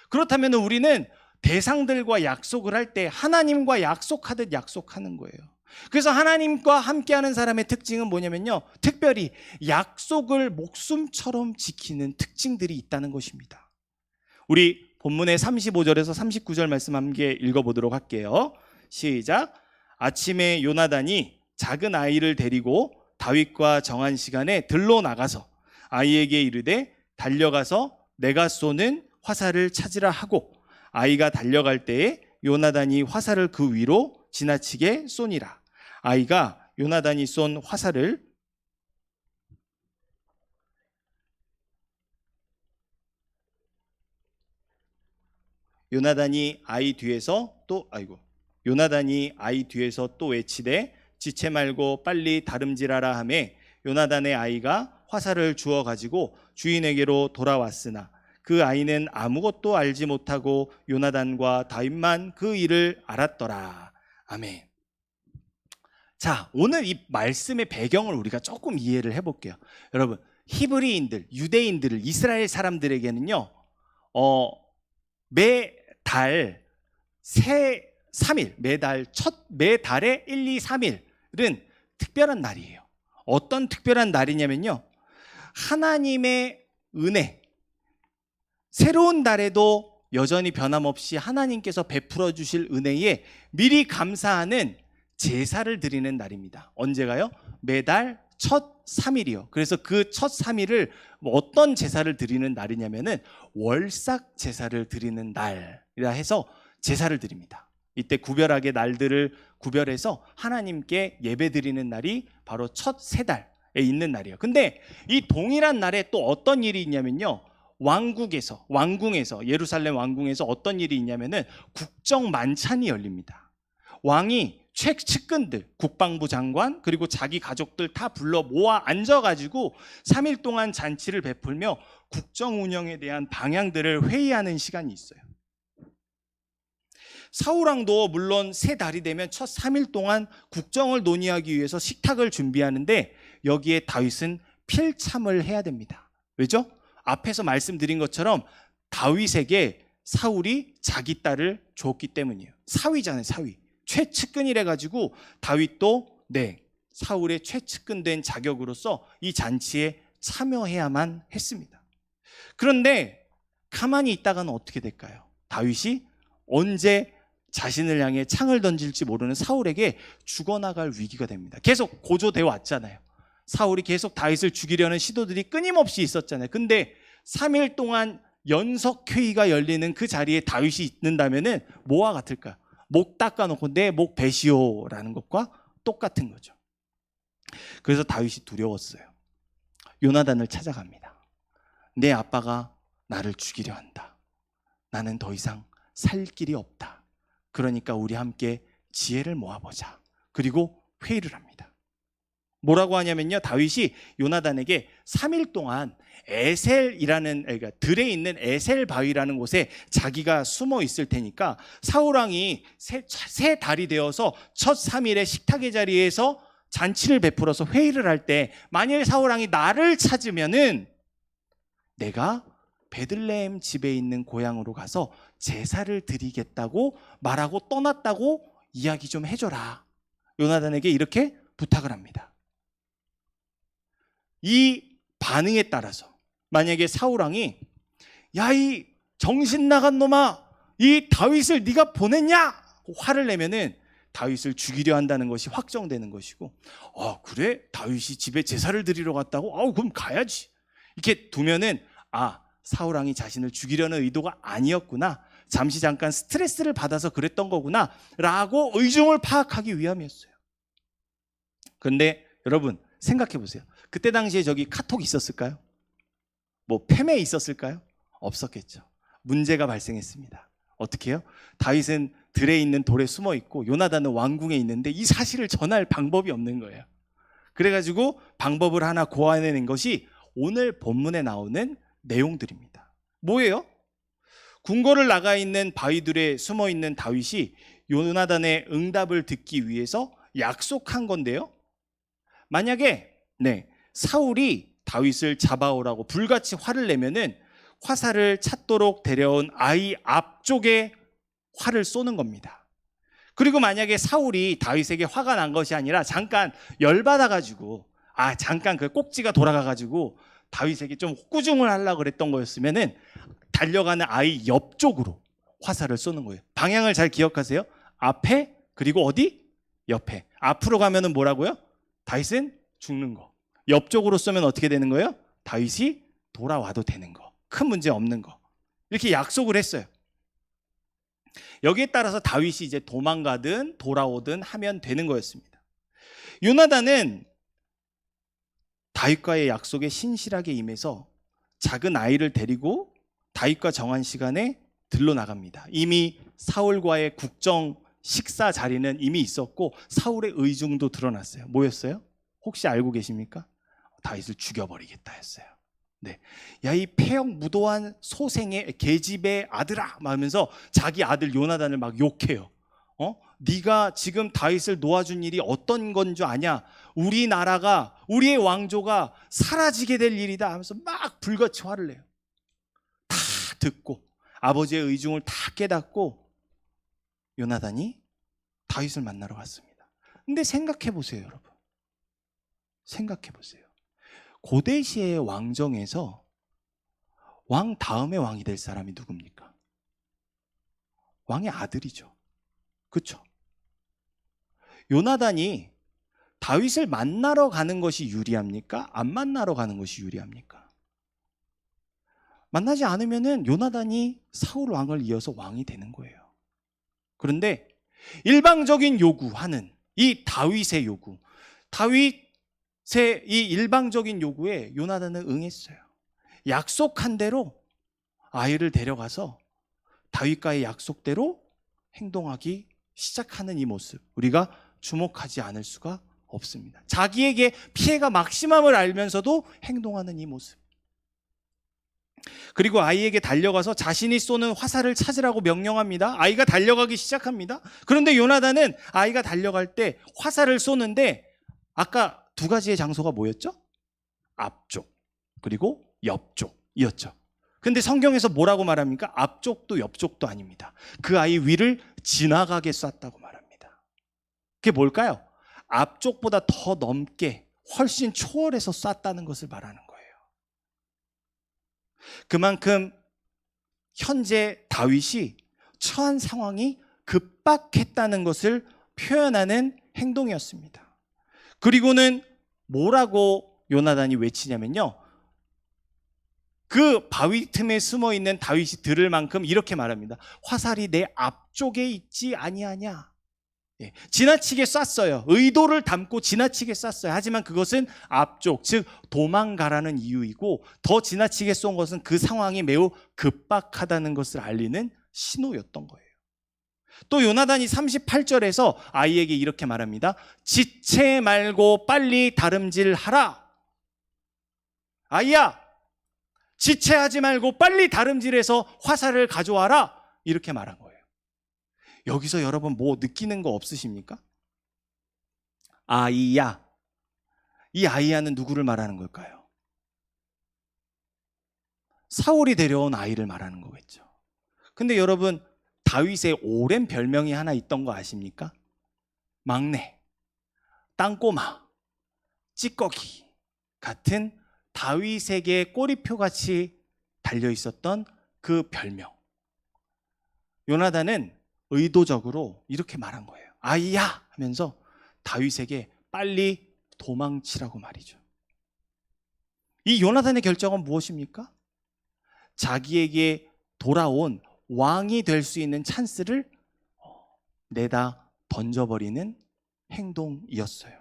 Speaker 1: 그렇다면 우리는 대상들과 약속을 할 때 하나님과 약속하듯 약속하는 거예요. 그래서 하나님과 함께하는 사람의 특징은 뭐냐면요, 특별히 약속을 목숨처럼 지키는 특징들이 있다는 것입니다. 우리 본문의 35절에서 39절 말씀 함께 읽어보도록 할게요. 시작. 아침에 요나단이 작은 아이를 데리고 다윗과 정한 시간에 들로 나가서 아이에게 이르되 달려가서 내가 쏘는 화살을 찾으라 하고, 아이가 달려갈 때에 요나단이 화살을 그 위로 지나치게 쏘니라. 아이가 요나단이 쏜 화살을 요나단이 아이 뒤에서 또 외치되 지체 말고 빨리 다름질하라 하매 요나단의 아이가 화살을 주워 가지고 주인에게로 돌아왔으나 그 아이는 아무것도 알지 못하고 요나단과 다윗만 그 일을 알았더라. 아멘. 자, 오늘 이 말씀의 배경을 우리가 조금 이해를 해볼게요. 여러분, 히브리인들, 유대인들을, 이스라엘 사람들에게는요, 매달 3일, 매달의 1, 2, 3일은 특별한 날이에요. 어떤 특별한 날이냐면요, 하나님의 은혜, 새로운 달에도 여전히 변함없이 하나님께서 베풀어 주실 은혜에 미리 감사하는 제사를 드리는 날입니다. 언제가요? 매달 첫 3일이요. 그래서 그 첫 3일을 어떤 제사를 드리는 날이냐면은 월삭 제사를 드리는 날이라 해서 제사를 드립니다. 이때 구별하게 날들을 구별해서 하나님께 예배 드리는 날이 바로 첫 세 달에 있는 날이에요. 근데 이 동일한 날에 또 어떤 일이 있냐면요. 왕궁에서 예루살렘 왕궁에서 어떤 일이 있냐면은 국정 만찬이 열립니다. 왕이 측근들, 국방부 장관 그리고 자기 가족들 다 불러 모아 앉아가지고 3일 동안 잔치를 베풀며 국정 운영에 대한 방향들을 회의하는 시간이 있어요. 사울왕도 물론 세 달이 되면 첫 3일 동안 국정을 논의하기 위해서 식탁을 준비하는데 여기에 다윗은 필참을 해야 됩니다. 왜죠? 앞에서 말씀드린 것처럼 다윗에게 사울이 자기 딸을 줬기 때문이에요. 사위잖아요, 사위. 최측근이래 가지고 다윗도 사울의 최측근된 자격으로서 이 잔치에 참여해야만 했습니다. 그런데 가만히 있다가는 어떻게 될까요? 다윗이 언제 자신을 향해 창을 던질지 모르는 사울에게 죽어나갈 위기가 됩니다. 계속 고조되어 왔잖아요. 사울이 계속 다윗을 죽이려는 시도들이 끊임없이 있었잖아요. 근데 3일 동안 연석회의가 열리는 그 자리에 다윗이 있는다면은 뭐와 같을까요? 목 닦아놓고 내 목 베시오라는 것과 똑같은 거죠. 그래서 다윗이 두려웠어요. 요나단을 찾아갑니다. 내 아빠가 나를 죽이려 한다. 나는 더 이상 살 길이 없다. 그러니까 우리 함께 지혜를 모아보자. 그리고 회의를 합니다. 뭐라고 하냐면요, 다윗이 요나단에게 3일 동안 에셀이라는, 그러니까 들에 있는 에셀 바위라는 곳에 자기가 숨어 있을 테니까 사울왕이 세 달이 되어서 첫 3일에 식탁의 자리에서 잔치를 베풀어서 회의를 할 때 만일 사울왕이 나를 찾으면은 내가 베들레헴 집에 있는 고향으로 가서 제사를 드리겠다고 말하고 떠났다고 이야기 좀 해줘라. 요나단에게 이렇게 부탁을 합니다. 이 반응에 따라서 만약에 사울왕이 야, 이 정신 나간 놈아, 이 다윗을 네가 보냈냐? 화를 내면은 다윗을 죽이려 한다는 것이 확정되는 것이고, 그래? 다윗이 집에 제사를 드리러 갔다고? 그럼 가야지. 이렇게 두면은 사울왕이 자신을 죽이려는 의도가 아니었구나. 잠시 잠깐 스트레스를 받아서 그랬던 거구나 라고 의중을 파악하기 위함이었어요. 그런데 여러분 생각해 보세요. 그때 당시에 저기 카톡 있었을까요? 뭐 페메 있었을까요? 없었겠죠. 문제가 발생했습니다. 어떻게 해요? 다윗은 들에 있는 돌에 숨어 있고 요나단은 왕궁에 있는데 이 사실을 전할 방법이 없는 거예요. 그래가지고 방법을 하나 고안해낸 것이 오늘 본문에 나오는 내용들입니다. 뭐예요? 궁궐을 나가 있는 바위들에 숨어 있는 다윗이 요나단의 응답을 듣기 위해서 약속한 건데요. 만약에 사울이 다윗을 잡아오라고 불같이 화를 내면은 화살을 찾도록 데려온 아이 앞쪽에 활을 쏘는 겁니다. 그리고 만약에 사울이 다윗에게 화가 난 것이 아니라 잠깐 열받아가지고 잠깐 그 꼭지가 돌아가가지고 다윗에게 좀 꾸중을 하려고 그랬던 거였으면은 달려가는 아이 옆쪽으로 화살을 쏘는 거예요. 방향을 잘 기억하세요. 앞에 그리고 어디? 옆에. 앞으로 가면은 뭐라고요? 다윗은 죽는 거. 옆쪽으로 쏘면 어떻게 되는 거예요? 다윗이 돌아와도 되는 거. 큰 문제 없는 거. 이렇게 약속을 했어요. 여기에 따라서 다윗이 이제 도망가든 돌아오든 하면 되는 거였습니다. 요나단은 다윗과의 약속에 신실하게 임해서 작은 아이를 데리고 다윗과 정한 시간에 들러 나갑니다. 이미 사울과의 국정 식사 자리는 이미 있었고 사울의 의중도 드러났어요. 뭐였어요? 혹시 알고 계십니까? 다윗을 죽여버리겠다 했어요. 야, 이 폐역 무도한 소생의 계집의 아들아 하면서 자기 아들 요나단을 막 욕해요. 네가 지금 다윗을 놓아준 일이 어떤 건 줄 아냐? 우리 나라가, 우리의 왕조가 사라지게 될 일이다 하면서 막 불같이 화를 내요. 다 듣고 아버지의 의중을 다 깨닫고 요나단이 다윗을 만나러 갔습니다. 근데 생각해 보세요, 여러분. 생각해 보세요. 고대 시의 왕정에서 왕 다음에 왕이 될 사람이 누굽니까? 왕의 아들이죠. 그렇죠? 요나단이 다윗을 만나러 가는 것이 유리합니까? 안 만나러 가는 것이 유리합니까? 만나지 않으면은 요나단이 사울 왕을 이어서 왕이 되는 거예요. 그런데 일방적인 요구하는 이 다윗의 요구, 다윗의 이 일방적인 요구에 요나단은 응했어요. 약속한 대로 아이를 데려가서 다윗과의 약속대로 행동하기 시작하는 이 모습, 우리가 주목하지 않을 수가 없습니다. 자기에게 피해가 막심함을 알면서도 행동하는 이 모습. 그리고 아이에게 달려가서 자신이 쏘는 화살을 찾으라고 명령합니다. 아이가 달려가기 시작합니다. 그런데 요나단은 아이가 달려갈 때 화살을 쏘는데 아까 두 가지의 장소가 뭐였죠? 앞쪽 그리고 옆쪽이었죠. 근데 성경에서 뭐라고 말합니까? 앞쪽도 옆쪽도 아닙니다. 그 아이 위를 지나가게 쐈다고 말합니다. 그게 뭘까요? 앞쪽보다 더 넘게 훨씬 초월해서 쐈다는 것을 말하는 거예요. 그만큼 현재 다윗이 처한 상황이 급박했다는 것을 표현하는 행동이었습니다. 그리고는 뭐라고 요나단이 외치냐면요, 그 바위 틈에 숨어 있는 다윗이 들을 만큼 이렇게 말합니다. 화살이 내 앞쪽에 있지 아니하냐. 지나치게 쐈어요. 의도를 담고 지나치게 쐈어요. 하지만 그것은 앞쪽, 즉 도망가라는 이유이고, 더 지나치게 쏜 것은 그 상황이 매우 급박하다는 것을 알리는 신호였던 거예요. 또 요나단이 38절에서 아이에게 이렇게 말합니다. 지체 말고 빨리 다름질하라. 아이야, 지체하지 말고 빨리 다름질해서 화살을 가져와라. 이렇게 말한 거예요. 여기서 여러분 뭐 느끼는 거 없으십니까? 아이야. 이 아이야는 누구를 말하는 걸까요? 사울이 데려온 아이를 말하는 거겠죠. 근데 여러분, 다윗의 오랜 별명이 하나 있던 거 아십니까? 막내, 땅꼬마, 찌꺼기 같은 다윗에게 꼬리표같이 달려있었던 그 별명. 요나단은 의도적으로 이렇게 말한 거예요. 아이야 하면서 다윗에게 빨리 도망치라고 말이죠. 이 요나단의 결정은 무엇입니까? 자기에게 돌아온 왕이 될 수 있는 찬스를 내다 던져버리는 행동이었어요.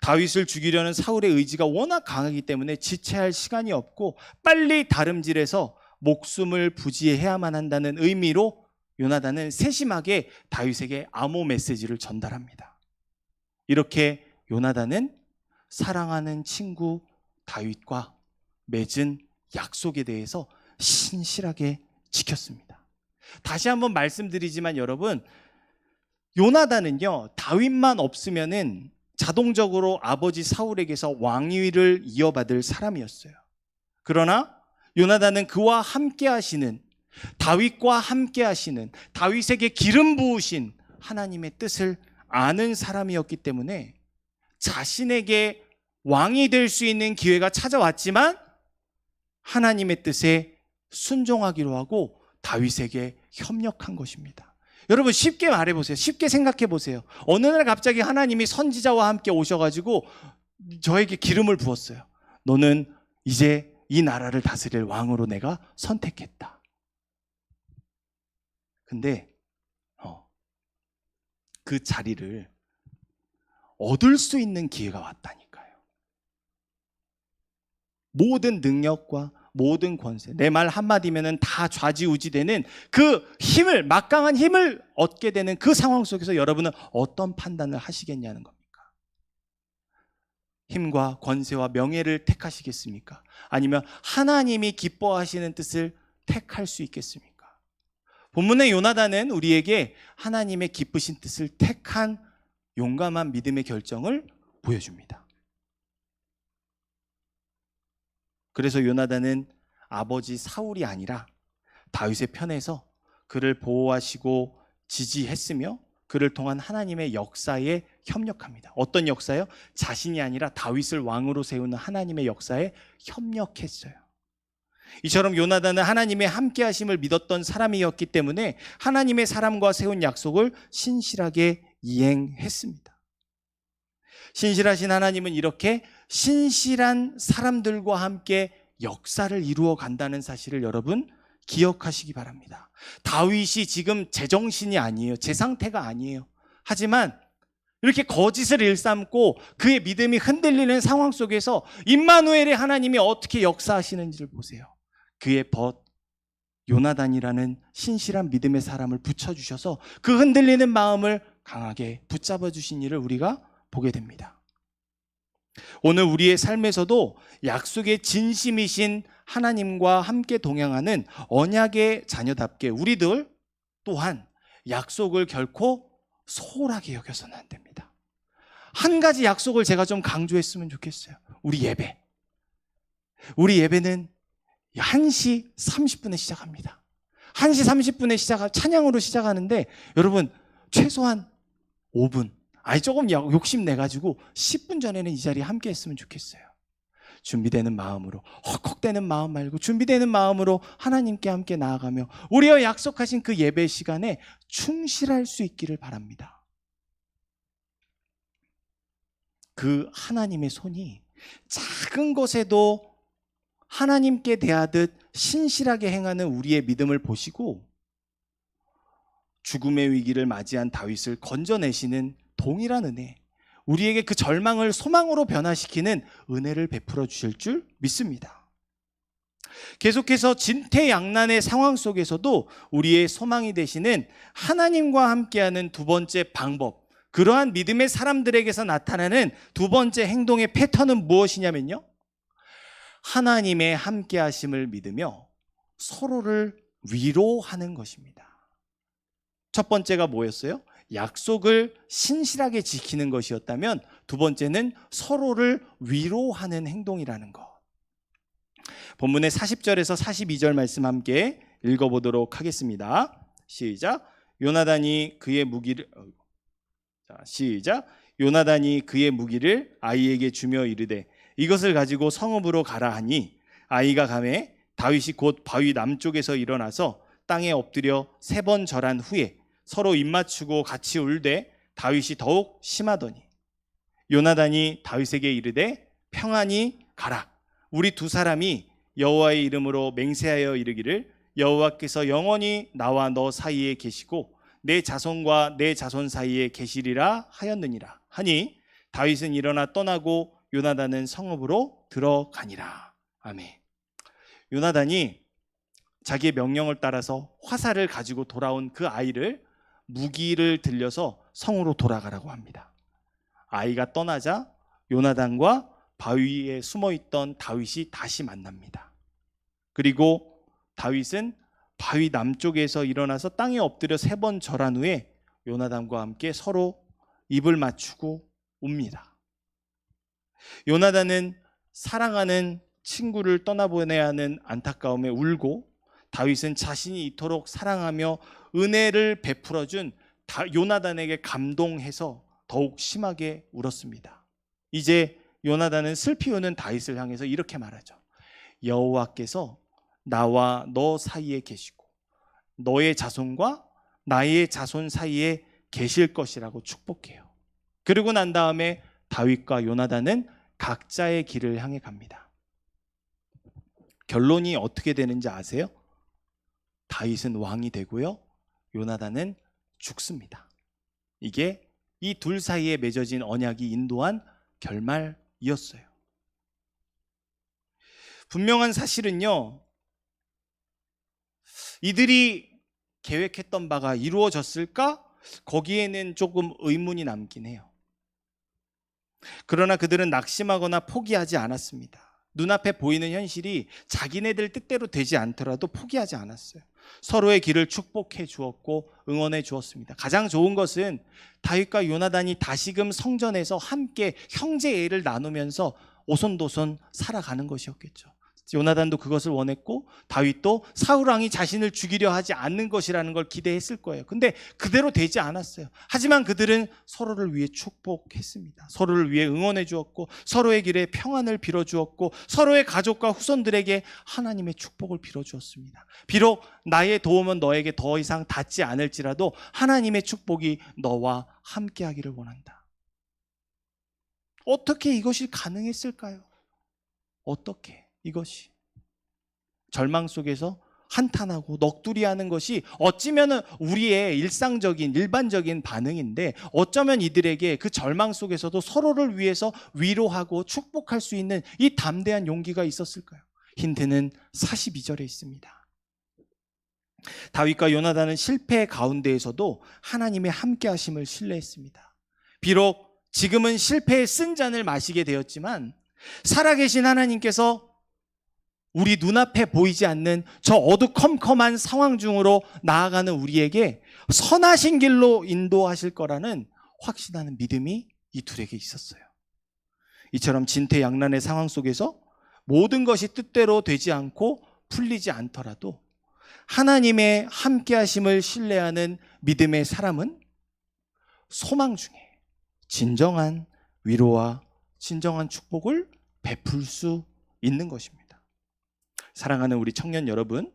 Speaker 1: 다윗을 죽이려는 사울의 의지가 워낙 강하기 때문에 지체할 시간이 없고 빨리 다름질해서 목숨을 부지해야만 한다는 의미로 요나단은 세심하게 다윗에게 암호 메시지를 전달합니다. 이렇게 요나단은 사랑하는 친구 다윗과 맺은 약속에 대해서 신실하게 지켰습니다. 다시 한번 말씀드리지만 여러분, 요나단은요, 다윗만 없으면은 자동적으로 아버지 사울에게서 왕위를 이어받을 사람이었어요. 그러나 요나단은 그와 함께 하시는, 다윗과 함께 하시는, 다윗에게 기름 부으신 하나님의 뜻을 아는 사람이었기 때문에 자신에게 왕이 될 수 있는 기회가 찾아왔지만 하나님의 뜻에 순종하기로 하고 다윗에게 협력한 것입니다. 여러분, 쉽게 말해보세요. 쉽게 생각해보세요. 어느 날 갑자기 하나님이 선지자와 함께 오셔가지고 저에게 기름을 부었어요. 너는 이제 이 나라를 다스릴 왕으로 내가 선택했다. 근데 그 자리를 얻을 수 있는 기회가 왔다니까요. 모든 능력과 모든 권세, 내 말 한마디면은 다 좌지우지되는 그 힘을, 막강한 힘을 얻게 되는 그 상황 속에서 여러분은 어떤 판단을 하시겠냐는 겁니다. 힘과 권세와 명예를 택하시겠습니까? 아니면 하나님이 기뻐하시는 뜻을 택할 수 있겠습니까? 본문의 요나단은 우리에게 하나님의 기쁘신 뜻을 택한 용감한 믿음의 결정을 보여줍니다. 그래서 요나단은 아버지 사울이 아니라 다윗의 편에서 그를 보호하시고 지지했으며 그를 통한 하나님의 역사에 협력합니다. 어떤 역사요? 자신이 아니라 다윗을 왕으로 세우는 하나님의 역사에 협력했어요. 이처럼 요나단은 하나님의 함께 하심을 믿었던 사람이었기 때문에 하나님의 사람과 세운 약속을 신실하게 이행했습니다. 신실하신 하나님은 이렇게 신실한 사람들과 함께 역사를 이루어 간다는 사실을 여러분 기억하시기 바랍니다. 다윗이 지금 제정신이 아니에요. 제 상태가 아니에요. 하지만 이렇게 거짓을 일삼고 그의 믿음이 흔들리는 상황 속에서 임마누엘의 하나님이 어떻게 역사하시는지를 보세요. 그의 벗 요나단이라는 신실한 믿음의 사람을 붙여주셔서 그 흔들리는 마음을 강하게 붙잡아 주신 일을 우리가 보게 됩니다. 오늘 우리의 삶에서도 약속의 진심이신 하나님과 함께 동행하는 언약의 자녀답게 우리들 또한 약속을 결코 소홀하게 여겨서는 안 됩니다. 한 가지 약속을 제가 좀 강조했으면 좋겠어요. 우리 예배는 1시 30분에 시작합니다. 1시 30분에 찬양으로 시작하는데 여러분 최소한 5분, 조금 욕심내가지고 10분 전에는 이 자리에 함께 했으면 좋겠어요. 준비되는 마음으로, 헉헉대는 마음 말고 준비되는 마음으로 하나님께 함께 나아가며 우리와 약속하신 그 예배 시간에 충실할 수 있기를 바랍니다. 그 하나님의 손이 작은 것에도 하나님께 대하듯 신실하게 행하는 우리의 믿음을 보시고 죽음의 위기를 맞이한 다윗을 건져내시는 동일한 은혜, 우리에게 그 절망을 소망으로 변화시키는 은혜를 베풀어 주실 줄 믿습니다. 계속해서 진퇴양난의 상황 속에서도 우리의 소망이 되시는 하나님과 함께하는 두 번째 방법, 그러한 믿음의 사람들에게서 나타나는 두 번째 행동의 패턴은 무엇이냐면요, 하나님의 함께하심을 믿으며 서로를 위로하는 것입니다. 첫 번째가 뭐였어요? 약속을 신실하게 지키는 것이었다면 두 번째는 서로를 위로하는 행동이라는 것. 본문의 40절에서 42절 말씀 함께 읽어보도록 하겠습니다. 시작. 요나단이 그의 무기를 아이에게 주며 이르되 이것을 가지고 성읍으로 가라 하니 아이가 가매 다윗이 곧 바위 남쪽에서 일어나서 땅에 엎드려 3번 절한 후에 서로 입맞추고 같이 울되 다윗이 더욱 심하더니 요나단이 다윗에게 이르되 평안히 가라. 우리 두 사람이 여호와의 이름으로 맹세하여 이르기를 여호와께서 영원히 나와 너 사이에 계시고 내 자손과 내 자손 사이에 계시리라 하였느니라 하니 다윗은 일어나 떠나고 요나단은 성읍으로 들어가니라. 아멘. 요나단이 자기의 명령을 따라서 화살을 가지고 돌아온 그 아이를 무기를 들려서 성으로 돌아가라고 합니다. 아이가 떠나자 요나단과 바위에 숨어있던 다윗이 다시 만납니다. 그리고 다윗은 바위 남쪽에서 일어나서 땅에 엎드려 3번 절한 후에 요나단과 함께 서로 입을 맞추고 웁니다. 요나단은 사랑하는 친구를 떠나보내야 하는 안타까움에 울고, 다윗은 자신이 이토록 사랑하며 은혜를 베풀어준 요나단에게 감동해서 더욱 심하게 울었습니다. 이제 요나단은 슬피 우는 다윗을 향해서 이렇게 말하죠. 여호와께서 나와 너 사이에 계시고 너의 자손과 나의 자손 사이에 계실 것이라고 축복해요. 그리고 난 다음에 다윗과 요나단은 각자의 길을 향해 갑니다. 결론이 어떻게 되는지 아세요? 다윗은 왕이 되고요, 요나단은 죽습니다. 이게 이 둘 사이에 맺어진 언약이 인도한 결말이었어요. 분명한 사실은요, 이들이 계획했던 바가 이루어졌을까? 거기에는 조금 의문이 남긴 해요. 그러나 그들은 낙심하거나 포기하지 않았습니다. 눈앞에 보이는 현실이 자기네들 뜻대로 되지 않더라도 포기하지 않았어요. 서로의 길을 축복해 주었고 응원해 주었습니다. 가장 좋은 것은 다윗과 요나단이 다시금 성전에서 함께 형제애를 나누면서 오손도손 살아가는 것이었겠죠. 요나단도 그것을 원했고 다윗도 사울 왕이 자신을 죽이려 하지 않는 것이라는 걸 기대했을 거예요. 근데 그대로 되지 않았어요. 하지만 그들은 서로를 위해 축복했습니다. 서로를 위해 응원해 주었고 서로의 길에 평안을 빌어 주었고 서로의 가족과 후손들에게 하나님의 축복을 빌어 주었습니다. 비록 나의 도움은 너에게 더 이상 닿지 않을지라도 하나님의 축복이 너와 함께 하기를 원한다. 어떻게 이것이 가능했을까요? 어떻게 이것이 절망 속에서 한탄하고 넋두리하는 것이 어찌면 우리의 일상적인 일반적인 반응인데 어쩌면 이들에게 그 절망 속에서도 서로를 위해서 위로하고 축복할 수 있는 이 담대한 용기가 있었을까요? 힌트는 42절에 있습니다. 다윗과 요나단은 실패 가운데에서도 하나님의 함께하심을 신뢰했습니다. 비록 지금은 실패의 쓴 잔을 마시게 되었지만 살아계신 하나님께서 우리 눈앞에 보이지 않는 저 어두컴컴한 상황 중으로 나아가는 우리에게 선하신 길로 인도하실 거라는 확신하는 믿음이 이 둘에게 있었어요. 이처럼 진퇴양난의 상황 속에서 모든 것이 뜻대로 되지 않고 풀리지 않더라도 하나님의 함께하심을 신뢰하는 믿음의 사람은 소망 중에 진정한 위로와 진정한 축복을 베풀 수 있는 것입니다. 사랑하는 우리 청년 여러분,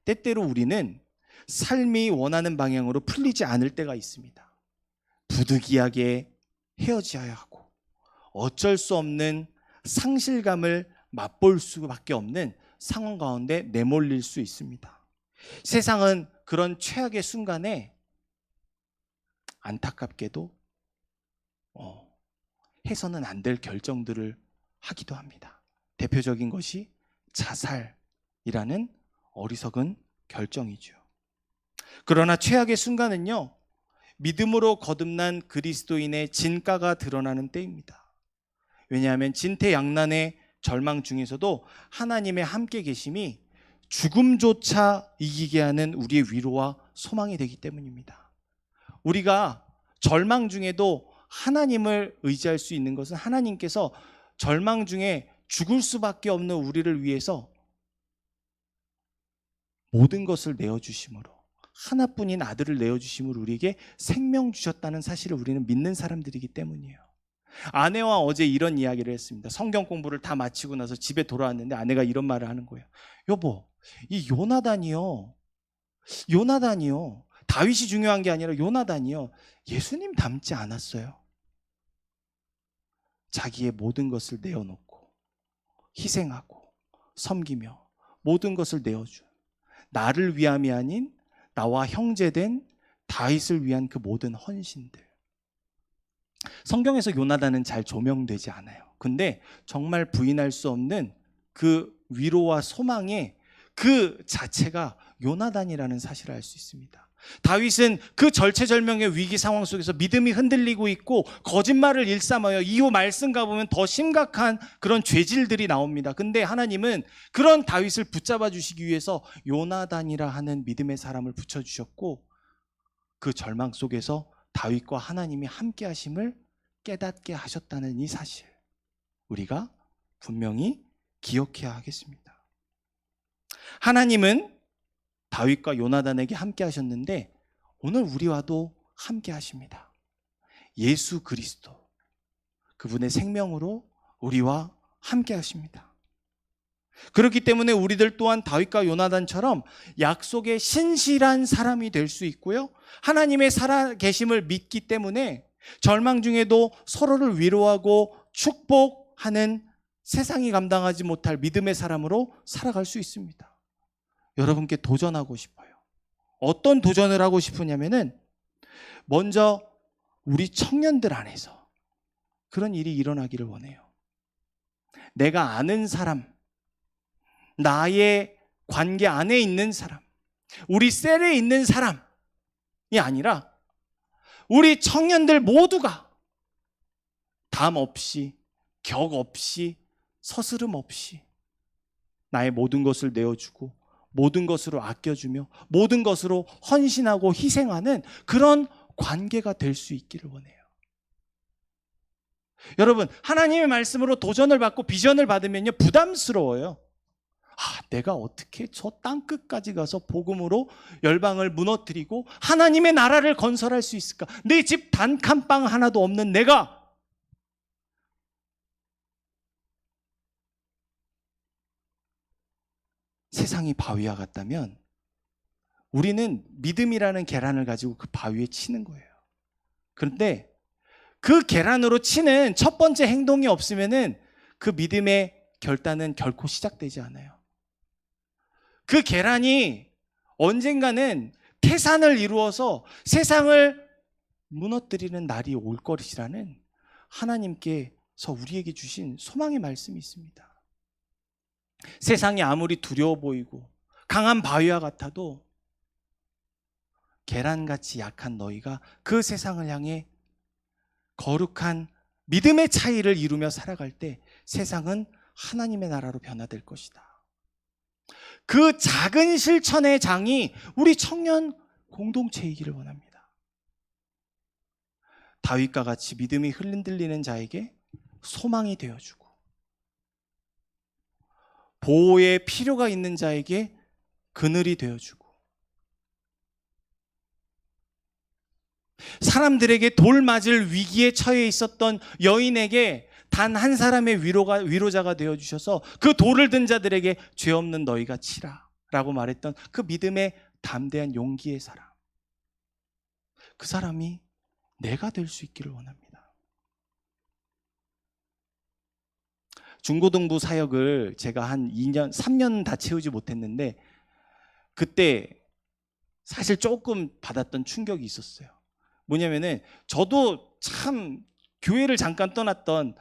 Speaker 1: 때때로 우리는 삶이 원하는 방향으로 풀리지 않을 때가 있습니다. 부득이하게 헤어져야 하고 어쩔 수 없는 상실감을 맛볼 수밖에 없는 상황 가운데 내몰릴 수 있습니다. 세상은 그런 최악의 순간에 안타깝게도 해서는 안 될 결정들을 하기도 합니다. 대표적인 것이 자살이라는 어리석은 결정이죠. 그러나 최악의 순간은요, 믿음으로 거듭난 그리스도인의 진가가 드러나는 때입니다. 왜냐하면 진퇴양난의 절망 중에서도 하나님의 함께 계심이 죽음조차 이기게 하는 우리의 위로와 소망이 되기 때문입니다. 우리가 절망 중에도 하나님을 의지할 수 있는 것은 하나님께서 절망 중에 죽을 수밖에 없는 우리를 위해서 모든 것을 내어주심으로, 하나뿐인 아들을 내어주심으로 우리에게 생명 주셨다는 사실을 우리는 믿는 사람들이기 때문이에요. 아내와 어제 이런 이야기를 했습니다. 성경 공부를 다 마치고 나서 집에 돌아왔는데 아내가 이런 말을 하는 거예요. 여보, 이 요나단이요, 다윗이 중요한 게 아니라 요나단이요, 예수님 닮지 않았어요. 자기의 모든 것을 내어놓고 희생하고 섬기며 모든 것을 내어준, 나를 위함이 아닌 나와 형제된 다윗을 위한 그 모든 헌신들. 성경에서 요나단은 잘 조명되지 않아요. 근데 정말 부인할 수 없는 그 위로와 소망의 그 자체가 요나단이라는 사실을 알 수 있습니다. 다윗은 그 절체절명의 위기 상황 속에서 믿음이 흔들리고 있고 거짓말을 일삼아요. 이후 말씀 가보면 더 심각한 그런 죄질들이 나옵니다. 근데 하나님은 그런 다윗을 붙잡아 주시기 위해서 요나단이라 하는 믿음의 사람을 붙여주셨고, 그 절망 속에서 다윗과 하나님이 함께 하심을 깨닫게 하셨다는 이 사실, 우리가 분명히 기억해야 하겠습니다. 하나님은 다윗과 요나단에게 함께 하셨는데 오늘 우리와도 함께 하십니다. 예수 그리스도, 그분의 생명으로 우리와 함께 하십니다. 그렇기 때문에 우리들 또한 다윗과 요나단처럼 약속의 신실한 사람이 될 수 있고요, 하나님의 살아계심을 믿기 때문에 절망 중에도 서로를 위로하고 축복하는 세상이 감당하지 못할 믿음의 사람으로 살아갈 수 있습니다. 여러분께 도전하고 싶어요. 어떤 도전을 하고 싶으냐면은, 먼저 우리 청년들 안에서 그런 일이 일어나기를 원해요. 내가 아는 사람, 나의 관계 안에 있는 사람, 우리 셀에 있는 사람이 아니라 우리 청년들 모두가 담 없이, 격 없이, 서스름 없이 나의 모든 것을 내어주고 모든 것으로 아껴주며 모든 것으로 헌신하고 희생하는 그런 관계가 될 수 있기를 원해요. 여러분, 하나님의 말씀으로 도전을 받고 비전을 받으면요, 부담스러워요. 내가 어떻게 저 땅끝까지 가서 복음으로 열방을 무너뜨리고 하나님의 나라를 건설할 수 있을까? 내 집 단칸방 하나도 없는 내가 세상이 바위와 같다면 우리는 믿음이라는 계란을 가지고 그 바위에 치는 거예요. 그런데 그 계란으로 치는 첫 번째 행동이 없으면은 그 믿음의 결단은 결코 시작되지 않아요. 그 계란이 언젠가는 태산을 이루어서 세상을 무너뜨리는 날이 올 것이라는 하나님께서 우리에게 주신 소망의 말씀이 있습니다. 세상이 아무리 두려워 보이고 강한 바위와 같아도 계란같이 약한 너희가 그 세상을 향해 거룩한 믿음의 차이를 이루며 살아갈 때 세상은 하나님의 나라로 변화될 것이다. 그 작은 실천의 장이 우리 청년 공동체이기를 원합니다. 다윗과 같이 믿음이 흔들리는 자에게 소망이 되어주고 보호의 필요가 있는 자에게 그늘이 되어주고 사람들에게 돌 맞을 위기에 처해 있었던 여인에게 단 한 사람의 위로자가 되어주셔서 그 돌을 든 자들에게 죄 없는 너희가 치라 라고 말했던 그 믿음의 담대한 용기의 사람, 그 사람이 내가 될 수 있기를 원합니다. 중고등부 사역을 제가 한 2년, 3년 다 채우지 못했는데 그때 사실 조금 받았던 충격이 있었어요. 뭐냐면은 저도 참 교회를 잠깐 떠났던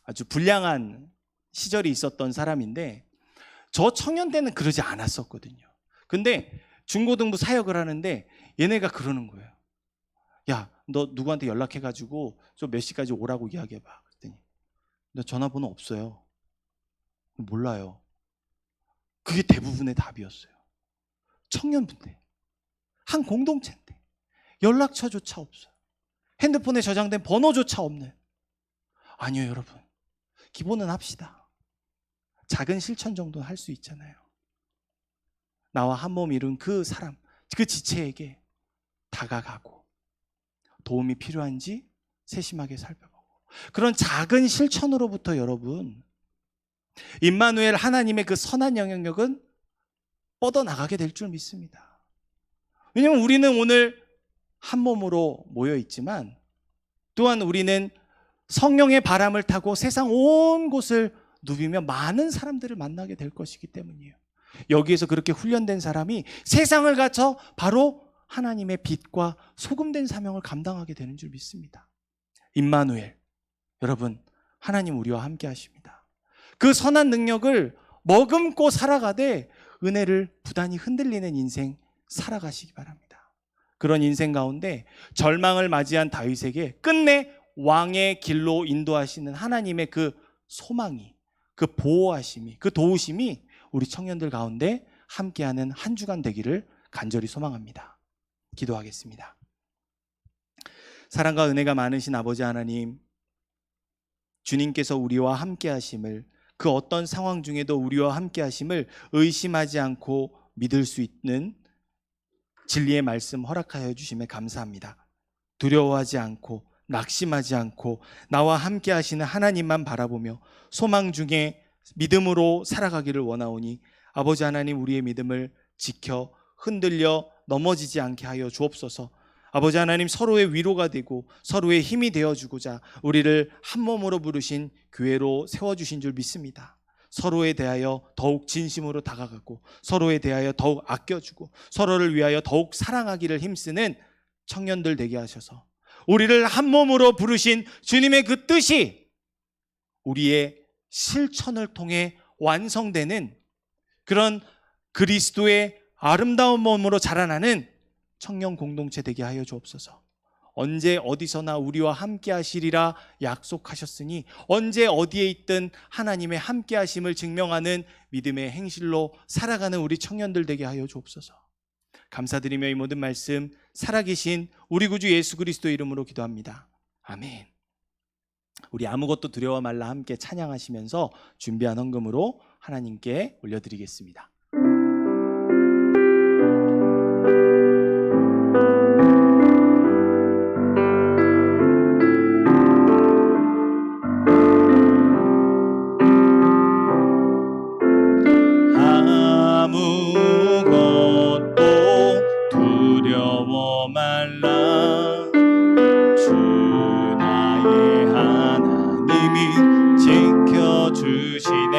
Speaker 1: 아주 불량한 시절이 있었던 사람인데 저 청년 때는 그러지 않았었거든요. 근데 중고등부 사역을 하는데 얘네가 그러는 거예요. 야, 너 누구한테 연락해가지고 좀 몇 시까지 오라고 이야기해봐. 그랬더니 나 전화번호 없어요. 몰라요. 그게 대부분의 답이었어요. 청년분들, 한 공동체인데 연락처조차 없어요. 핸드폰에 저장된 번호조차 없는. 아니요, 여러분. 기본은 합시다. 작은 실천 정도는 할 수 있잖아요. 나와 한 몸 이룬 그 사람, 그 지체에게 다가가고 도움이 필요한지 세심하게 살펴보고 그런 작은 실천으로부터 여러분 임마누엘 하나님의 그 선한 영향력은 뻗어나가게 될 줄 믿습니다. 왜냐하면 우리는 오늘 한 몸으로 모여 있지만 또한 우리는 성령의 바람을 타고 세상 온 곳을 누비며 많은 사람들을 만나게 될 것이기 때문이에요. 여기에서 그렇게 훈련된 사람이 세상을 가쳐 바로 하나님의 빛과 소금된 사명을 감당하게 되는 줄 믿습니다. 임마누엘, 여러분, 하나님 우리와 함께 하십니다. 그 선한 능력을 머금고 살아가되 은혜를 부단히 흔들리는 인생 살아가시기 바랍니다. 그런 인생 가운데 절망을 맞이한 다윗에게 끝내 왕의 길로 인도하시는 하나님의 그 소망이, 그 보호하심이, 그 도우심이 우리 청년들 가운데 함께하는 한 주간 되기를 간절히 소망합니다. 기도하겠습니다. 사랑과 은혜가 많으신 아버지 하나님, 주님께서 우리와 함께 하심을, 그 어떤 상황 중에도 우리와 함께 하심을 의심하지 않고 믿을 수 있는 진리의 말씀 허락하여 주심에 감사합니다. 두려워하지 않고 낙심하지 않고 나와 함께 하시는 하나님만 바라보며 소망 중에 믿음으로 살아가기를 원하오니 아버지 하나님, 우리의 믿음을 지켜 흔들려 넘어지지 않게 하여 주옵소서. 아버지 하나님, 서로의 위로가 되고 서로의 힘이 되어주고자 우리를 한 몸으로 부르신 교회로 세워주신 줄 믿습니다. 서로에 대하여 더욱 진심으로 다가가고 서로에 대하여 더욱 아껴주고 서로를 위하여 더욱 사랑하기를 힘쓰는 청년들 되게 하셔서 우리를 한 몸으로 부르신 주님의 그 뜻이 우리의 실천을 통해 완성되는 그런 그리스도의 아름다운 몸으로 자라나는 청년 공동체 되게 하여 주옵소서. 언제 어디서나 우리와 함께 하시리라 약속하셨으니 언제 어디에 있든 하나님의 함께 하심을 증명하는 믿음의 행실로 살아가는 우리 청년들 되게 하여 주옵소서. 감사드리며 이 모든 말씀 살아계신 우리 구주 예수 그리스도 이름으로 기도합니다. 아멘. 우리 아무것도 두려워 말라 함께 찬양하시면서 준비한 헌금으로 하나님께 올려드리겠습니다.
Speaker 3: 아무것도 두려워 말라. 주 나의 하나님이 지켜주시네.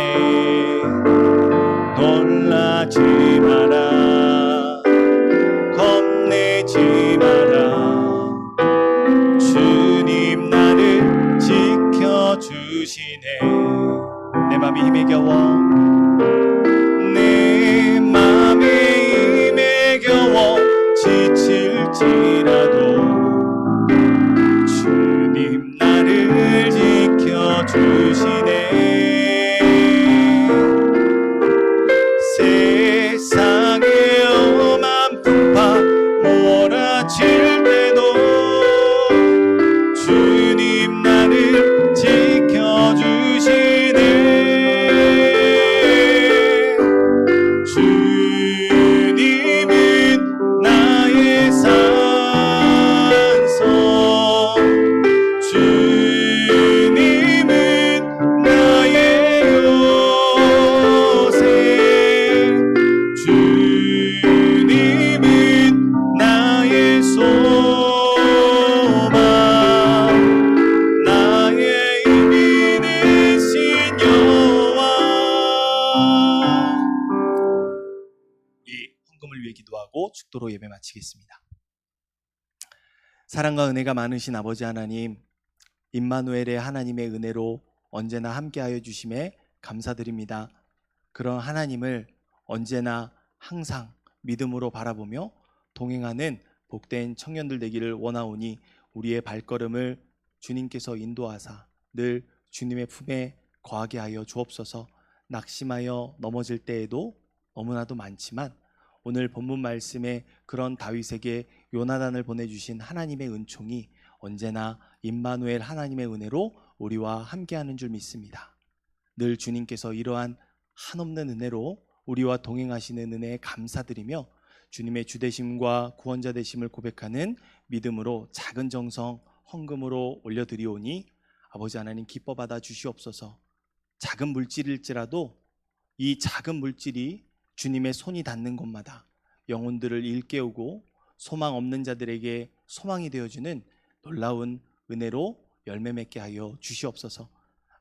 Speaker 3: 놀라지 마라. 겁내지 마라. 주님 나를 지켜주시네.
Speaker 1: 내 맘이 힘에 겨워
Speaker 3: 내 맘에 힘에 겨워 지칠지라도 주님 나를 지켜주시네. 세상의 험한 풍파 몰아칠 때도 주님 나를 지켜주시네. 주님은 나의 산성, 주님은 나의 요새, 주님은 나의 소망, 나의 힘이 되신 여호와.
Speaker 1: 이 헌금을 위해 기도하고 축도로 예배 마치겠습니다. 사랑과 은혜가 많으신 아버지 하나님, 임마누엘의 하나님의 은혜로 언제나 함께하여 주심에 감사드립니다. 그런 하나님을 언제나 항상 믿음으로 바라보며 동행하는 복된 청년들 되기를 원하오니 우리의 발걸음을 주님께서 인도하사 늘 주님의 품에 거하게 하여 주옵소서. 낙심하여 넘어질 때에도 너무나도 많지만 오늘 본문 말씀에 그런 다윗에게 요나단을 보내주신 하나님의 은총이 언제나 임마누엘 하나님의 은혜로 우리와 함께하는 줄 믿습니다. 늘 주님께서 이러한 한없는 은혜로 우리와 동행하시는 은혜에 감사드리며 주님의 주되심과 구원자 되심을 고백하는 믿음으로 작은 정성 헌금으로 올려드리오니 아버지 하나님 기뻐 받아 주시옵소서. 작은 물질일지라도 이 작은 물질이 주님의 손이 닿는 곳마다 영혼들을 일깨우고 소망 없는 자들에게 소망이 되어주는 놀라운 은혜로 열매 맺게 하여 주시옵소서.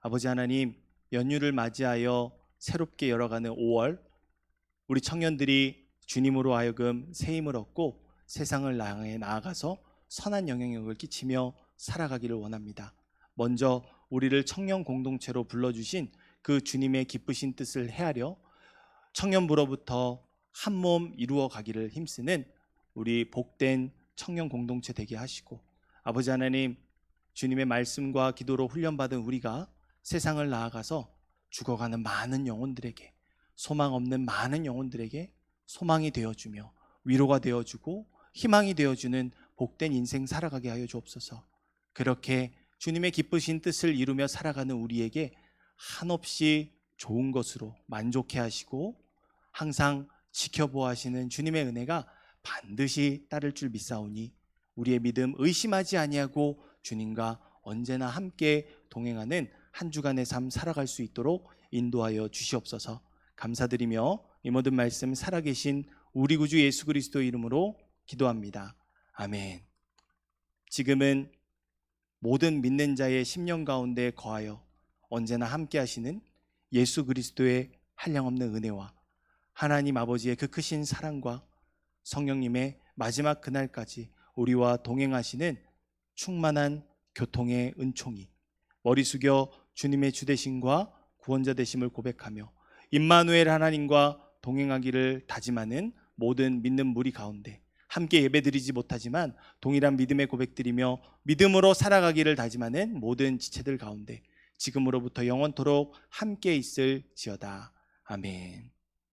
Speaker 1: 아버지 하나님, 연휴를 맞이하여 새롭게 열어가는 5월, 우리 청년들이 주님으로 하여금 새 힘을 얻고 세상을 향해 나아가서 선한 영향력을 끼치며 살아가기를 원합니다. 먼저 우리를 청년 공동체로 불러주신 그 주님의 기쁘신 뜻을 헤아려 청년부로부터 한 몸 이루어 가기를 힘쓰는 우리 복된 청년 공동체 되게 하시고, 아버지 하나님, 주님의 말씀과 기도로 훈련받은 우리가 세상을 나아가서 죽어가는 많은 영혼들에게, 소망 없는 많은 영혼들에게 소망이 되어주며 위로가 되어주고 희망이 되어주는 복된 인생 살아가게 하여 주옵소서. 그렇게 주님의 기쁘신 뜻을 이루며 살아가는 우리에게 한없이 좋은 것으로 만족해 하시고 항상 지켜보아하시는 주님의 은혜가 반드시 따를 줄 믿사오니 우리의 믿음 의심하지 아니하고 주님과 언제나 함께 동행하는 한 주간의 삶 살아갈 수 있도록 인도하여 주시옵소서. 감사드리며 이 모든 말씀 살아계신 우리 구주 예수 그리스도 이름으로 기도합니다. 아멘. 지금은 모든 믿는 자의 심령 가운데 거하여 언제나 함께 하시는 예수 그리스도의 한량없는 은혜와 하나님 아버지의 그 크신 사랑과 성령님의 마지막 그날까지 우리와 동행하시는 충만한 교통의 은총이 머리 숙여 주님의 주되심과 구원자 되심을 고백하며 임마누엘 하나님과 동행하기를 다짐하는 모든 믿는 무리 가운데 함께 예배드리지 못하지만 동일한 믿음의 고백드리며 믿음으로 살아가기를 다짐하는 모든 지체들 가운데 지금으로부터 영원토록 함께 있을지어다. 아멘.